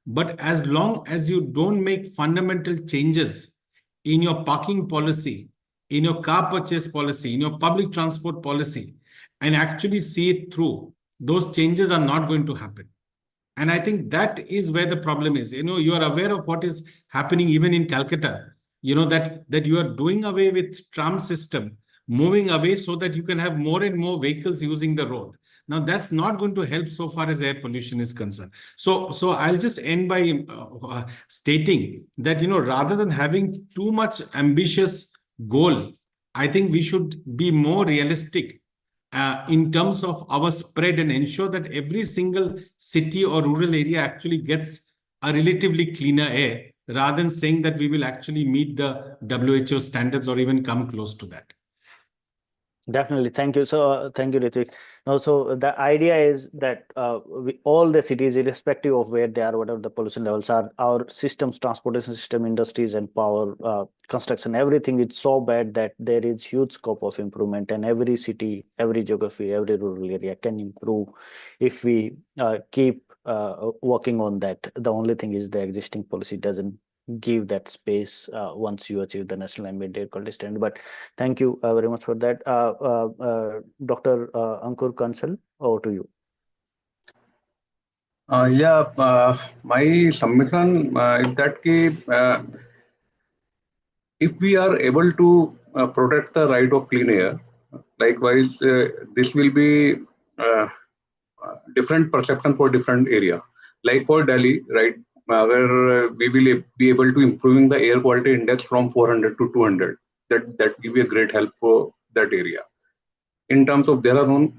[SPEAKER 5] but as long as you don't make fundamental changes in your parking policy, in your car purchase policy, in your public transport policy, and actually see it through, those changes are not going to happen. And I think that is where the problem is. You are aware of what is happening even in Calcutta, that you are doing away with tram system, moving away so that you can have more and more vehicles using the road. Now, that's not going to help so far as air pollution is concerned. So I'll just end by stating that, rather than having too much ambitious goal, I think we should be more realistic in terms of our spread and ensure that every single city or rural area actually gets a relatively cleaner air, rather than saying that we will actually meet the WHO standards or even come close to that.
[SPEAKER 2] Definitely. Thank you. So thank you, Ritvik. Also, the idea is that all the cities, irrespective of where they are, whatever the pollution levels are, our systems, transportation system, industries, and power, construction, everything is so bad that there is huge scope of improvement, and every city, every geography, every rural area can improve if we keep working on that. The only thing is the existing policy doesn't give that space once you achieve the national ambient air quality standard. But thank you very much for that. Dr. Ankur Kansal, over to you.
[SPEAKER 6] My submission is that if we are able to protect the right of clean air, likewise, this will be different perception for different area. Like for Delhi, right, where we will be able to improving the air quality index from 400 to 200. That will be a great help for that area. In terms of Dehradun,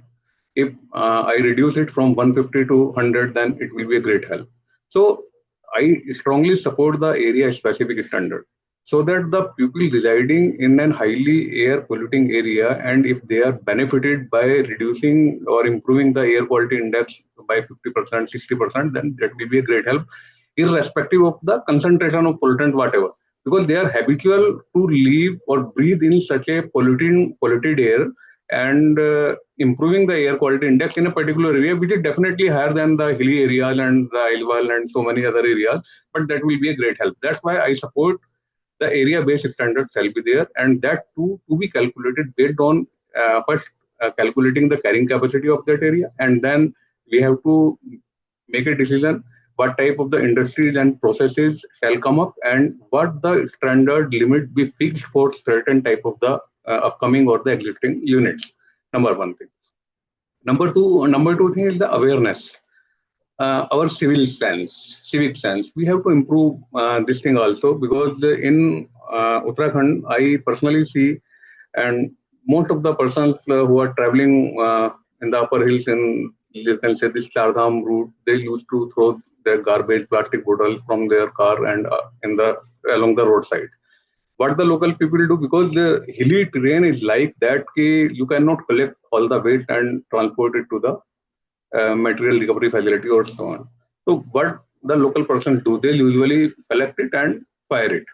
[SPEAKER 6] if I reduce it from 150 to 100, then it will be a great help. So I strongly support the area specific standard, so that the people residing in an highly air polluting area, and if they are benefited by reducing or improving the air quality index by 50%, 60%, then that will be a great help, irrespective of the concentration of pollutant, whatever, because they are habitual to live or breathe in such a polluted air, and improving the air quality index in a particular area, which is definitely higher than the hilly areas and the Ailwal and so many other areas, but that will be a great help. That's why I support the area-based standards shall be there, and that too to be calculated based on first calculating the carrying capacity of that area, and then we have to make a decision what type of the industries and processes shall come up, and what the standard limit be fixed for certain type of the upcoming or the existing units. Number one thing. Number two thing is the awareness. Our civic sense. We have to improve this thing also, because in Uttarakhand, I personally see, and most of the persons who are traveling in the upper hills in, you can say, this Char Dham route, they used to throw their garbage, plastic bottles from their car and along the roadside. What the local people do, because the hilly terrain is like that, you cannot collect all the waste and transport it to the material recovery facility or so on. So what the local persons do, they usually collect it and fire it.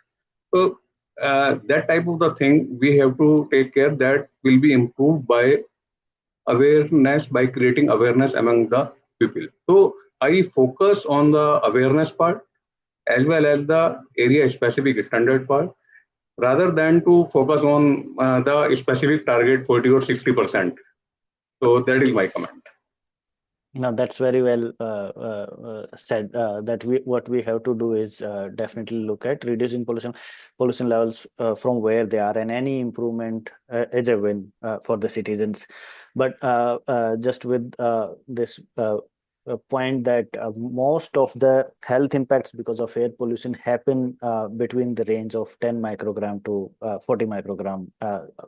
[SPEAKER 6] So that type of the thing we have to take care that will be improved by awareness, by creating awareness among the people. So I focus on the awareness part as well as the area specific standard part, rather than to focus on the specific target 40 or 60%. So that is my comment.
[SPEAKER 2] No, that's very well said. That what we have to do is definitely look at reducing pollution levels from where they are, and any improvement is a win for the citizens. But just with this point that most of the health impacts because of air pollution happen between the range of 10 microgram to 40 microgram,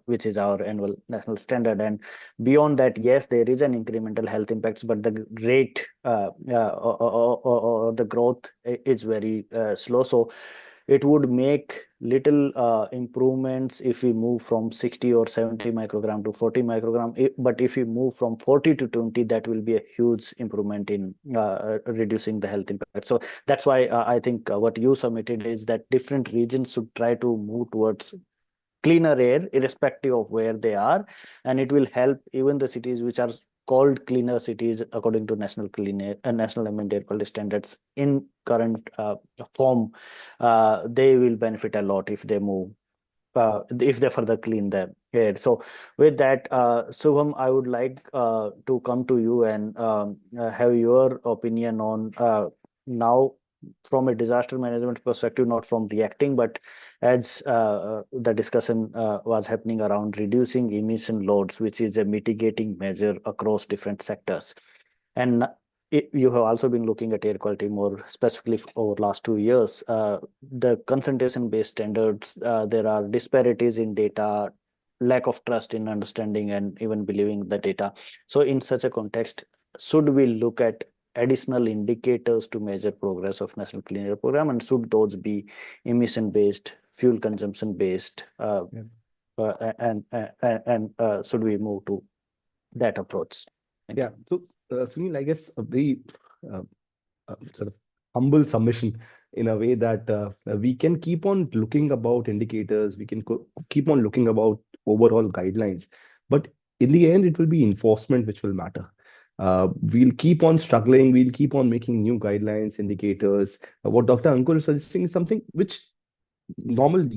[SPEAKER 2] which is our annual national standard. And beyond that, yes, there is an incremental health impacts, but the rate or the growth is very slow. So it would make little improvements if we move from 60 or 70 microgram to 40 microgram. But if we move from 40 to 20, that will be a huge improvement in reducing the health impact. So that's why I think what you submitted is that different regions should try to move towards cleaner air irrespective of where they are, and it will help even the cities which are called cleaner cities according to national national ambient air quality standards in current form. They will benefit a lot if they move, if they further clean the air. So with that, Subham, I would like to come to you and have your opinion on now from a disaster management perspective, not from reacting, but as the discussion was happening around reducing emission loads, which is a mitigating measure across different sectors. And you have also been looking at air quality more specifically over last 2 years. The concentration-based standards, there are disparities in data, lack of trust in understanding and even believing the data. So in such a context, should we look at additional indicators to measure progress of National Clean Air Program, and should those be emission-based, fuel consumption-based, and should we move to that approach? Thank
[SPEAKER 3] Yeah. So, Sunil, I guess a very sort of humble submission in a way that we can keep on looking about indicators, we can keep on looking about overall guidelines, but in the end, it will be enforcement which will matter. We'll keep on struggling, we'll keep on making new guidelines, indicators. What Dr. Ankur is suggesting is something which normal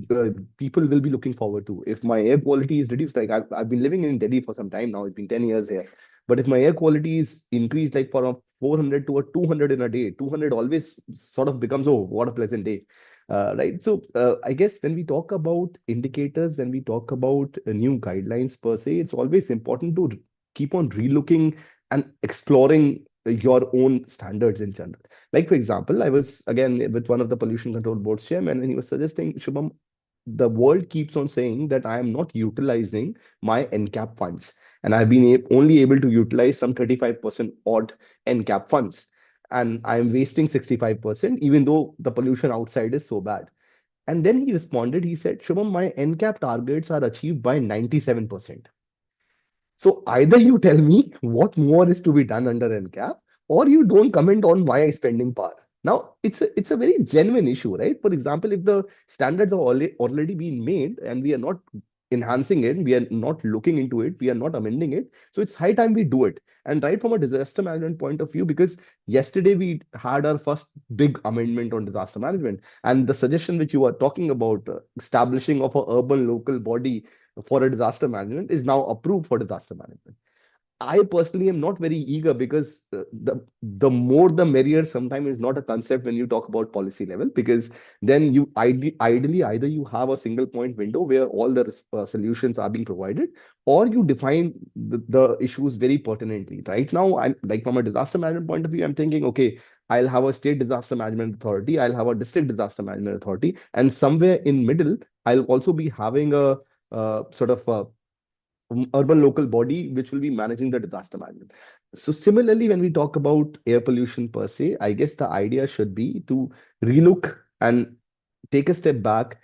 [SPEAKER 3] people will be looking forward to. If my air quality is reduced, like I've been living in Delhi for some time now, it's been 10 years here. But if my air quality is increased like from a 400 to a 200 in a day, 200 always sort of becomes, oh, what a pleasant day. Right. So I guess when we talk about indicators, when we talk about new guidelines per se, it's always important to keep on relooking and exploring your own standards in general. Like, for example, I was again with one of the pollution control board's chairman, and he was suggesting, Shubham, the world keeps on saying that I am not utilizing my NCAP funds. And I've been only able to utilize some 35% odd NCAP funds. And I'm wasting 65%, even though the pollution outside is so bad. And then he responded, he said, Shubham, my NCAP targets are achieved by 97%. So either you tell me what more is to be done under NCAP, or you don't comment on my spending power. Now, it's a very genuine issue, right? For example, if the standards are already been made and we are not enhancing it, we are not looking into it, we are not amending it. So it's high time we do it. And right from a disaster management point of view, because yesterday we had our first big amendment on disaster management. And the suggestion which you are talking about, establishing of a urban local body for a disaster management is now approved for disaster management. I personally am not very eager because the more the merrier sometimes is not a concept when you talk about policy level, because then you ideally either you have a single point window where all the solutions are being provided, or you define the issues very pertinently. Right now, I'm like from a disaster management point of view, I'm thinking, okay, I'll have a state disaster management authority, I'll have a district disaster management authority, and somewhere in middle, I'll also be having a sort of urban local body which will be managing the disaster management. So similarly, when we talk about air pollution per se, I guess the idea should be to relook and take a step back,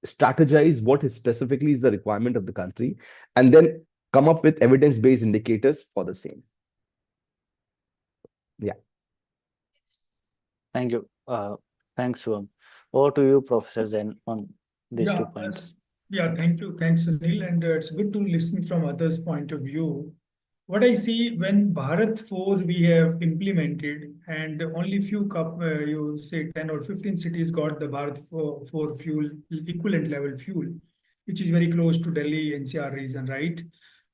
[SPEAKER 3] strategize what is specifically is the requirement of the country, and then come up with evidence-based indicators for the same. Yeah.
[SPEAKER 2] Thank you. Thanks, Shivam. Over to you, Professor Zen, on these 2
[SPEAKER 1] Yeah,
[SPEAKER 2] points.
[SPEAKER 1] yeah, thank you. Thanks, Sunil. And it's good to listen from others' point of view. What I see when Bharat 4 we have implemented, and only few, you say 10 or 15 cities got the Bharat 4 fuel, equivalent level fuel, which is very close to Delhi NCR region, right?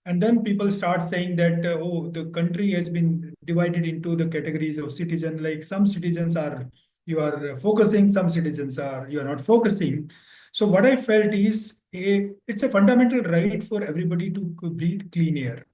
[SPEAKER 1] And then people start saying that, oh, the country has been divided into the categories of citizen, like some citizens are, you are focusing, some citizens are, you are not focusing. So what I felt is, it's a fundamental right for everybody to breathe clean air.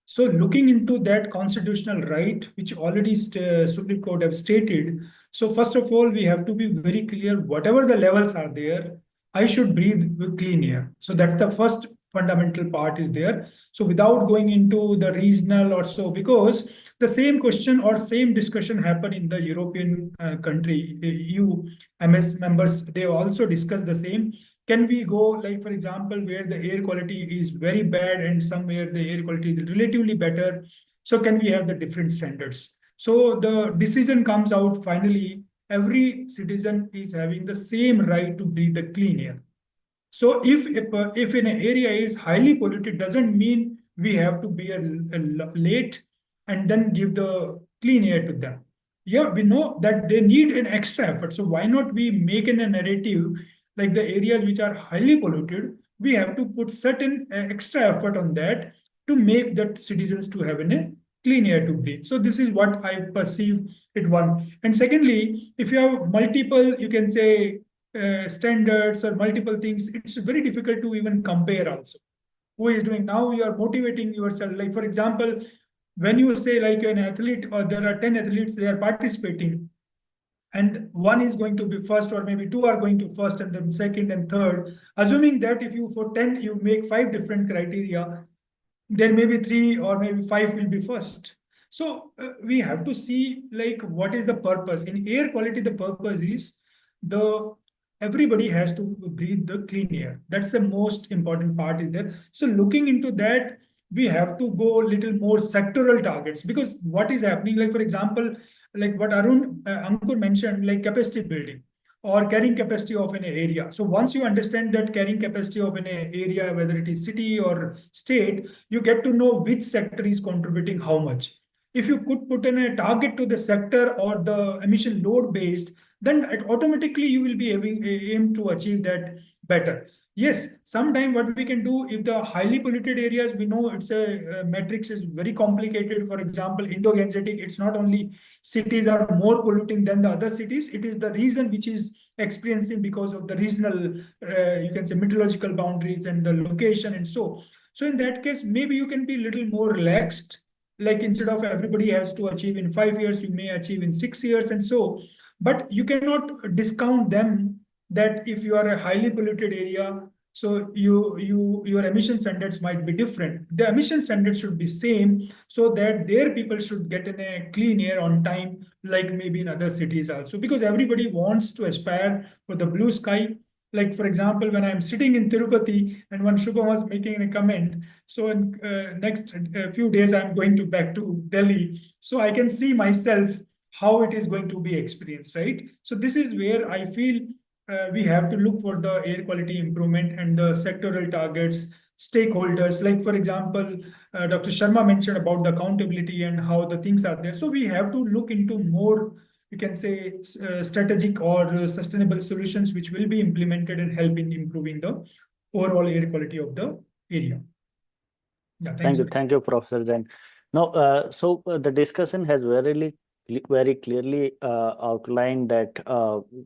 [SPEAKER 1] So looking into that constitutional right, which already Supreme Court have stated, so first of all, we have to be very clear, whatever the levels are there, I should breathe with clean air. So that's the first fundamental part is there. So without going into the regional or so, because the same question or same discussion happened in the European country, EU MS members, they also discussed the same. Can we go, like, for example, where the air quality is very bad and somewhere the air quality is relatively better? So can we have the different standards? So the decision comes out finally, every citizen is having the same right to breathe the clean air. So if in an area is highly polluted, doesn't mean we have to be late and then give the clean air to them. Yeah, we know that they need an extra effort. So why not we make a narrative like the areas which are highly polluted, we have to put certain extra effort on that to make that citizens to have a clean air to breathe. So this is what I perceive it one. And secondly, if you have multiple, you can say standards or multiple things, it's very difficult to even compare also. Who is doing now, you are motivating yourself. Like, for example, when you say like an athlete or there are 10 athletes, they are participating, and one is going to be first, or maybe two are going to first and then second and third, assuming that if you for 10 you make 5 different criteria, there may be 3 or maybe 5 will be first. So we have to see like what is the purpose in air quality. The purpose is the everybody has to breathe the clean air. That's the most important part is there. So looking into that, we have to go a little more sectoral targets, because what is happening, like for example, like what Ankur mentioned, like capacity building or carrying capacity of an area. So once you understand that carrying capacity of an area, whether it is city or state, you get to know which sector is contributing how much. If you could put in a target to the sector or the emission load based, then automatically you will be aim to achieve that better. Yes, sometime what we can do, if the highly polluted areas, we know it's a matrix is very complicated. For example, Indo-Gangetic, it's not only cities are more polluting than the other cities, it is the region which is experiencing because of the regional, you can say meteorological boundaries and the location and so. So in that case, maybe you can be a little more relaxed, like instead of everybody has to achieve in 5 years, you may achieve in 6 years and so. But you cannot discount them that if you are a highly polluted area, so your emission standards might be different. The emission standards should be same, so that their people should get in a clean air on time, like maybe in other cities also, because everybody wants to aspire for the blue sky. Like for example, when I'm sitting in Tirupati and when Shubham was making a comment, so in next few days I'm going to back to Delhi, so I can see myself how it is going to be experienced, right? So this is where I feel we have to look for the air quality improvement and the sectoral targets, stakeholders. Like for example, Dr. Sharma mentioned about the accountability and how the things are there. So we have to look into more, you can say, strategic or sustainable solutions which will be implemented and help in improving the overall air quality of the area. Yeah,
[SPEAKER 2] Thank you, Professor Jain. Now, the discussion has very clearly outlined that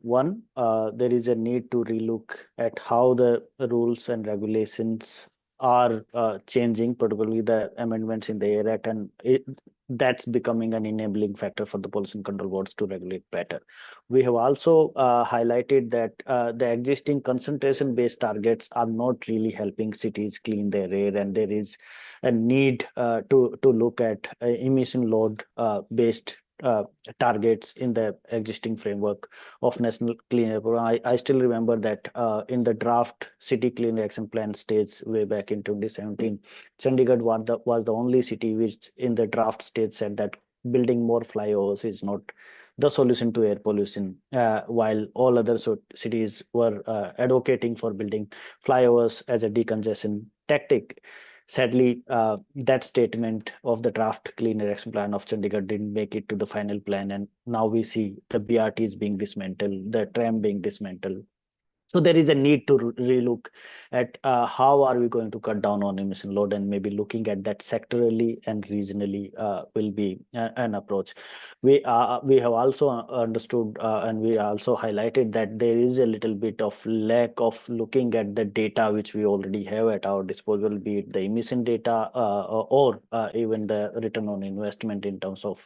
[SPEAKER 2] one, there is a need to relook at how the rules and regulations are changing, particularly the amendments in the Air Act, and that's becoming an enabling factor for the pollution control boards to regulate better. We have also highlighted that the existing concentration-based targets are not really helping cities clean their air, and there is a need to look at emission load based targets in the existing framework of National Clean Air Program. I still remember that in the draft City Clean Air Action Plan stage way back in 2017, Chandigarh was the only city which in the draft stage said that building more flyovers is not the solution to air pollution, while all other cities were advocating for building flyovers as a decongestion tactic. Sadly, that statement of the draft Clean Air Action Plan of Chandigarh didn't make it to the final plan, and now we see the BRTs being dismantled, the tram being dismantled. So there is a need to relook at how are we going to cut down on emission load, and maybe looking at that sectorally and regionally will be an approach. We have also understood and we also highlighted that there is a little bit of lack of looking at the data which we already have at our disposal, be it the emission data or even the return on investment, in terms of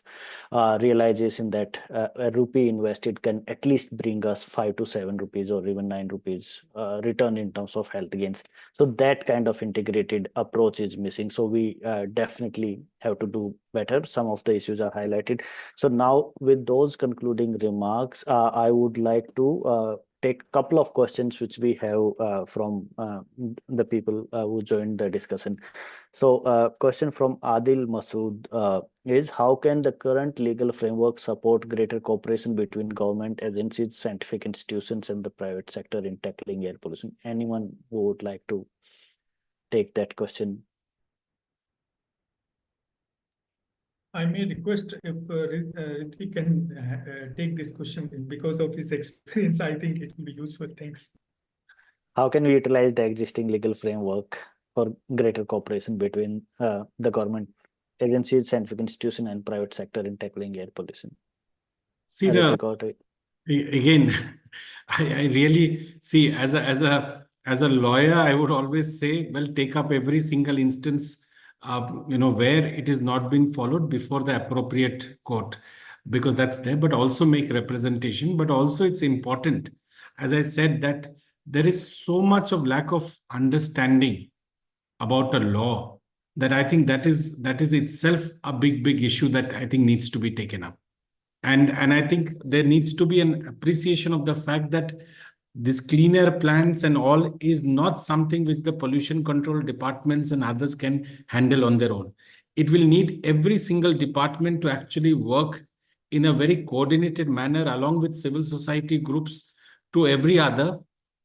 [SPEAKER 2] realization that a rupee invested can at least bring us 5 to 7 rupees or even 9 rupees return in terms of health gains. So that kind of integrated approach is missing. So we definitely have to do better. Some of the issues are highlighted. So now with those concluding remarks, I would like to take a couple of questions which we have from the people who joined the discussion. So question from Adil Masood is, how can the current legal framework support greater cooperation between government agencies, scientific institutions, and the private sector in tackling air pollution? Anyone who would like to take that question?
[SPEAKER 1] I may request if we can take this question because of his experience. I think it will be useful. Thanks.
[SPEAKER 2] How can we utilize the existing legal framework for greater cooperation between the government agencies, scientific institution, and private sector in tackling air pollution?
[SPEAKER 5] See, again, I really see, as a lawyer, I would always say, well, take up every single instance where it is not being followed before the appropriate court, because that's there, but also make representation. But also it's important, as I said, that there is so much of lack of understanding about a law that I think that is itself a big issue that I think needs to be taken up. And I think there needs to be an appreciation of the fact that this clean air plans and all is not something which the pollution control departments and others can handle on their own. It will need every single department to actually work in a very coordinated manner along with civil society groups to every other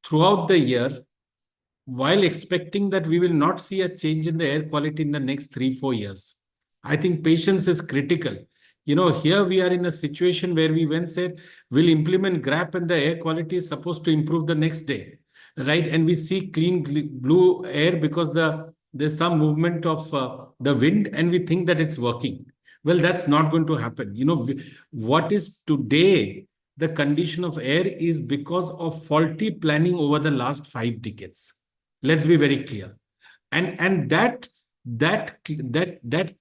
[SPEAKER 5] throughout the year, while expecting that we will not see a change in the air quality in the next 3-4 years. I think patience is critical. Here we are in a situation where we once said we'll implement GRAP and the air quality is supposed to improve the next day, right? And we see clean blue air because there's some movement of the wind, and we think that it's working. Well, that's not going to happen. What is today the condition of air is because of faulty planning over the last 5 decades. Let's be very clear. And that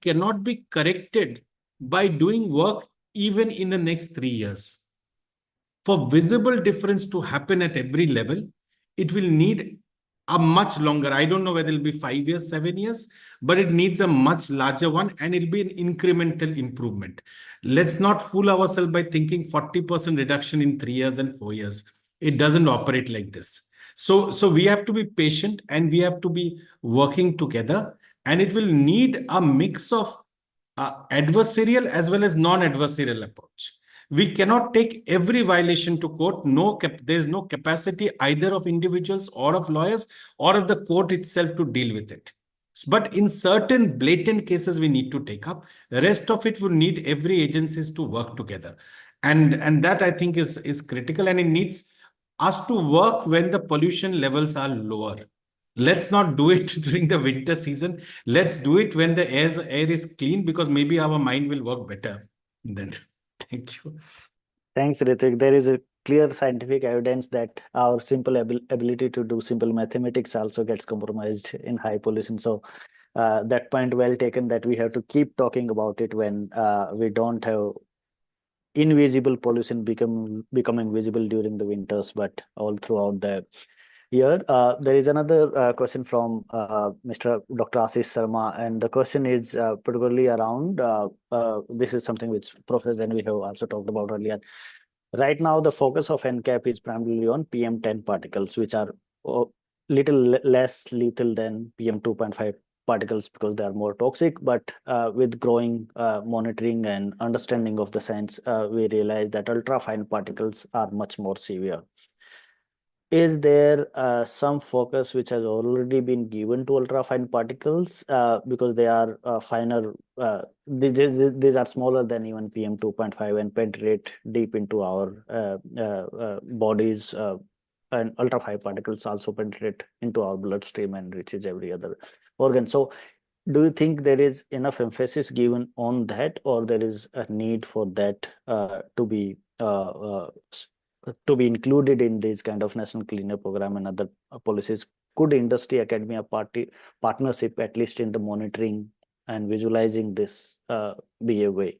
[SPEAKER 5] cannot be corrected by doing work even in the next 3 years. For visible difference to happen at every level, it will need a much longer, I don't know whether it'll be 5 years, 7 years, but it needs a much larger one, and it'll be an incremental improvement. Let's not fool ourselves by thinking 40% reduction in 3 years and 4 years. It doesn't operate like this. So we have to be patient, and we have to be working together, and it will need a mix of adversarial as well as non-adversarial approach. We cannot take every violation to court. There's no capacity either of individuals or of lawyers or of the court itself to deal with it. But in certain blatant cases, we need to take up. The rest of it will need every agencies to work together. And that, I think, is critical, and it needs us to work when the pollution levels are lower. Let's not do it during the winter season. Let's do it when the air is clean, because maybe our mind will work better then. Thank you.
[SPEAKER 2] Thanks, Ritik. There is a clear scientific evidence that our simple ability to do simple mathematics also gets compromised in high pollution. So that point well taken, that we have to keep talking about it when we don't have invisible pollution becoming visible during the winters, but all throughout the year. There is another question from Mr. Dr. Ashish Sharma, and the question is particularly around this is something which Professor Zenvi have also talked about earlier. Right now, the focus of NCAP is primarily on PM10 particles, which are little less lethal than PM2.5 particles because they are more toxic. But with growing monitoring and understanding of the science, we realize that ultrafine particles are much more severe. Is there some focus which has already been given to ultrafine particles because they are finer? These are smaller than even PM2.5 and penetrate deep into our bodies. And ultrafine particles also penetrate into our bloodstream and reaches every other organ. So, do you think there is enough emphasis given on that, or there is a need for that to be included in this kind of national cleaner program and other policies? Could industry academia partnership, at least in the monitoring and visualizing this, be a way?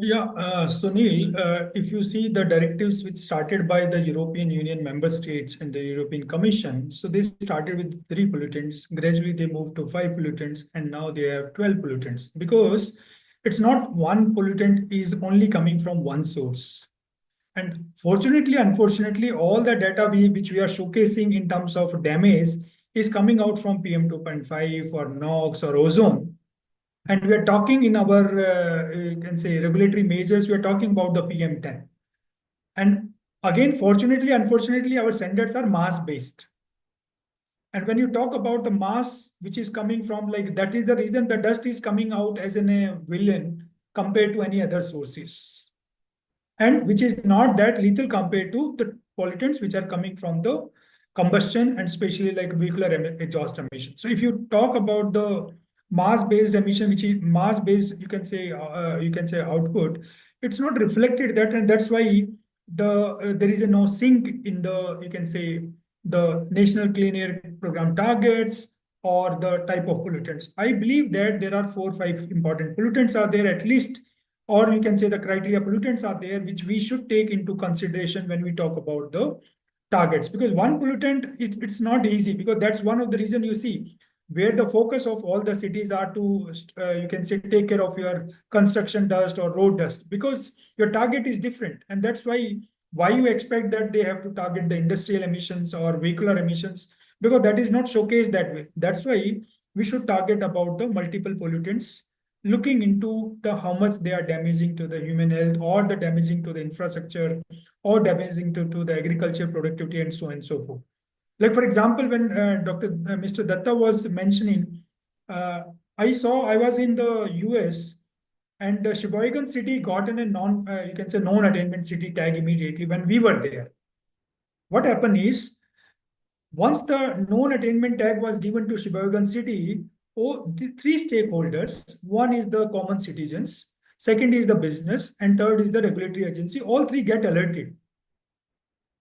[SPEAKER 1] Yeah, Sunil, if you see the directives which started by the European Union member states and the European Commission, so they started with 3 pollutants, gradually they moved to 5 pollutants, and now they have 12 pollutants, because it's not one pollutant is only coming from one source. And fortunately, unfortunately, all the data which we are showcasing in terms of damage is coming out from PM2.5 or NOx or ozone. And we are talking in our, you can say, regulatory measures, we are talking about the PM10. And again, fortunately, unfortunately, our standards are mass-based. And when you talk about the mass, which is coming from, like, that is the reason the dust is coming out as a villain compared to any other sources. And which is not that lethal compared to the pollutants which are coming from the combustion, and especially like vehicular exhaust emission. So if you talk about the mass-based emission, which is mass-based, you can say output, it's not reflected that, and that's why there is no sync in the, you can say, the National Clean Air Program targets or the type of pollutants. I believe that there are 4 or 5 important pollutants are there at least, or you can say the criteria pollutants are there, which we should take into consideration when we talk about the targets. Because one pollutant, it's not easy, because that's one of the reason you see where the focus of all the cities are to, you can say, take care of your construction dust or road dust, because your target is different. And that's why you expect that they have to target the industrial emissions or vehicular emissions, because that is not showcased that way. That's why we should target about the multiple pollutants, looking into the how much they are damaging to the human health, or the damaging to the infrastructure, or damaging to the agriculture productivity, and so on and so forth. Like, for example, when Mr. Datta was mentioning, I was in the US, and Sheboygan City got in a you can say non-attainment city tag immediately when we were there. What happened is, once the non-attainment tag was given to Sheboygan City, the 3 stakeholders, one is the common citizens, second is the business, and third is the regulatory agency, all 3 get alerted.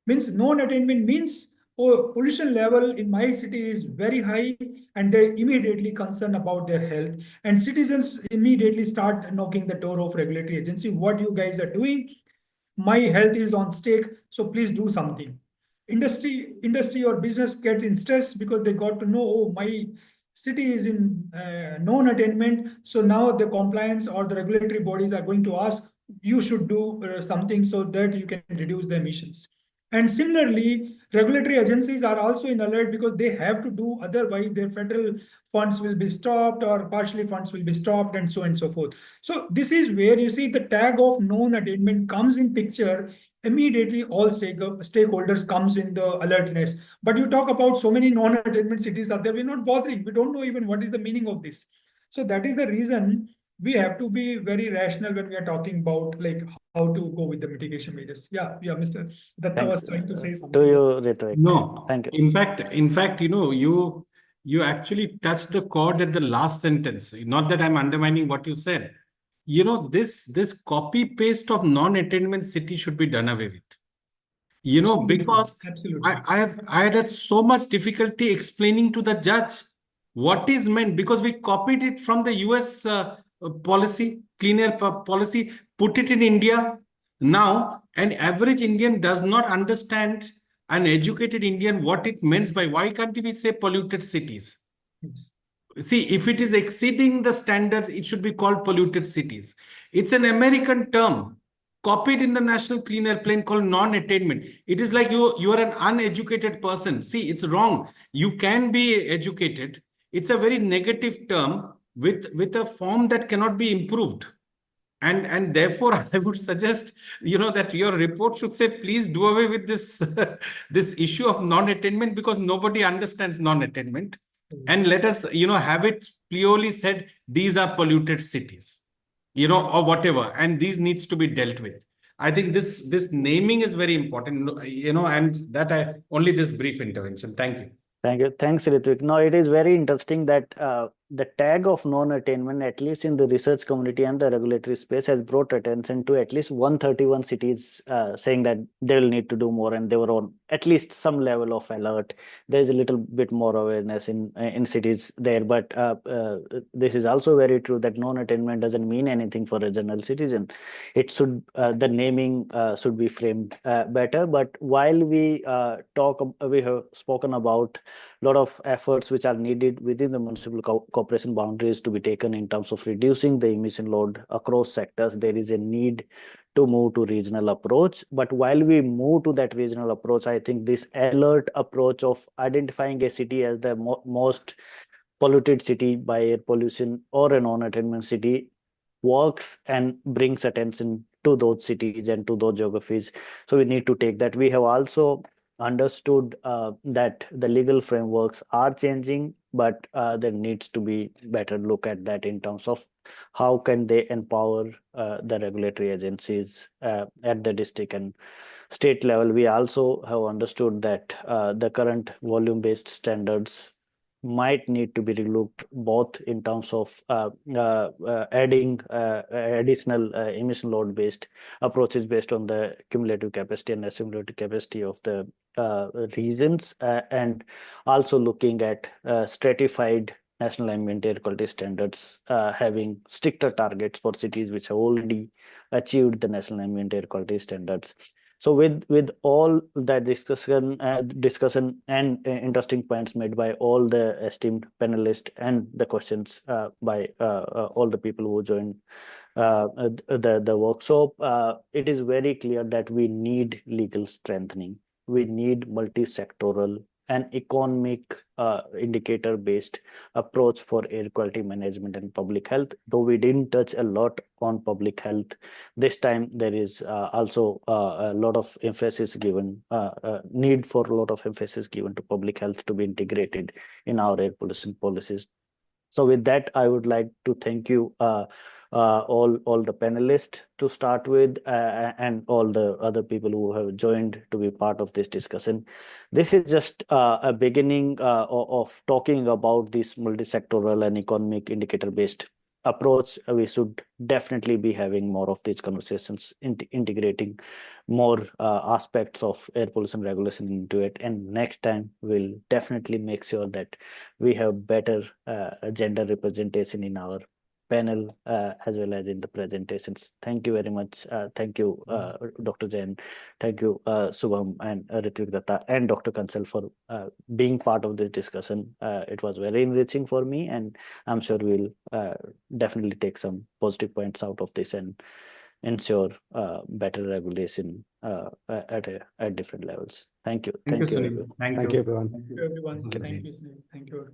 [SPEAKER 1] Means non-attainment means, pollution level in my city is very high, and they immediately concerned about their health, and citizens immediately start knocking the door of regulatory agency. What you guys are doing? My health is on stake, so please do something. Industry or business get in stress because they got to know, oh, my city is in non-attainment, so now the compliance or the regulatory bodies are going to ask, you should do something so that you can reduce the emissions. And similarly, regulatory agencies are also in alert, because they have to do, otherwise their federal funds will be stopped, or partially funds will be stopped, and so on and so forth. So this is where you see the tag of non-attainment comes in picture. Immediately all stakeholders comes in the alertness. But you talk about so many non-attainment cities are there, we're not bothering. We don't know even what is the meaning of this. So that is the reason we have to be very rational when we are talking about, like, how to go with the mitigation measures. Yeah, Mr. Datta was trying to say something.
[SPEAKER 2] To you, Ritvik.
[SPEAKER 5] No,
[SPEAKER 2] Thank you.
[SPEAKER 5] In fact, you actually touched the chord at the last sentence. Not that I'm undermining what you said. This copy paste of non-attainment city should be done away with. Because
[SPEAKER 1] Absolutely.
[SPEAKER 5] I had so much difficulty explaining to the judge what is meant, because we copied it from the US policy, clean air policy, put it in India. Now, an average Indian does not understand, an educated Indian, what it means by, why can't we say polluted cities?
[SPEAKER 1] Yes.
[SPEAKER 5] See, if it is exceeding the standards, it should be called polluted cities. It's an American term copied in the National Clean Air Plan called non-attainment. It is like you are an uneducated person. See, it's wrong. You can be educated. It's a very negative term with a form that cannot be improved. And therefore, I would suggest, that your report should say, please do away with this, this issue of non-attainment, because nobody understands non-attainment. And let us, have it clearly said, these are polluted cities, or whatever, and these needs to be dealt with. I think this naming is very important, and that only this brief intervention. Thank you.
[SPEAKER 2] Thank you. Thanks, Ritvik. Now, it is very interesting that the tag of non-attainment, at least in the research community and the regulatory space, has brought attention to at least 131 cities saying that they will need to do more, and they were on at least some level of alert. There's a little bit more awareness in cities there, but this is also very true that non-attainment doesn't mean anything for a general citizen. It should, the naming should be framed better. But while we we have spoken about a lot of efforts which are needed within the municipal cooperation boundaries to be taken in terms of reducing the emission load across sectors. There is a need to move to regional approach. But while we move to that regional approach, I think this alert approach of identifying a city as the most polluted city by air pollution or a non-attainment city works and brings attention to those cities and to those geographies. So we need to take that. We have also understood that the legal frameworks are changing, but there needs to be better look at that in terms of how can they empower the regulatory agencies at the district and state level. We also have understood that the current volume-based standards might need to be relooked, both in terms of adding additional emission load based approaches based on the cumulative capacity and assimilative capacity of the regions, and also looking at stratified national ambient air quality standards, having stricter targets for cities which have already achieved the national ambient air quality standards. So with all that discussion and interesting points made by all the esteemed panelists and the questions by all the people who joined the workshop, it is very clear that we need legal strengthening. We need multi-sectoral and economic indicator-based approach for air quality management and public health. Though we didn't touch a lot on public health, this time there is also a lot of emphasis given, need for a lot of emphasis given to public health to be integrated in our air pollution policies. So with that, I would like to thank you all the panelists to start with, and all the other people who have joined to be part of this discussion. This is just a beginning of talking about this multi-sectoral and economic indicator-based approach. We should definitely be having more of these conversations, integrating more aspects of air pollution regulation into it. And next time, we'll definitely make sure that we have better gender representation in our panel as well as in the presentations. Thank you very much. Thank you, Dr. Jain. Thank you, Subham and Ritvik Datta and Dr. Kansal for being part of this discussion. It was very enriching for me, and I'm sure we'll definitely take some positive points out of this and ensure better regulation at different levels. Thank you.
[SPEAKER 5] Thank you, Sunil.
[SPEAKER 2] everyone.
[SPEAKER 5] Thank
[SPEAKER 3] Thank
[SPEAKER 5] you.
[SPEAKER 3] you, everyone.
[SPEAKER 1] Thank you, everyone.
[SPEAKER 5] Thank you.
[SPEAKER 1] Thank you, Sunil. Thank you.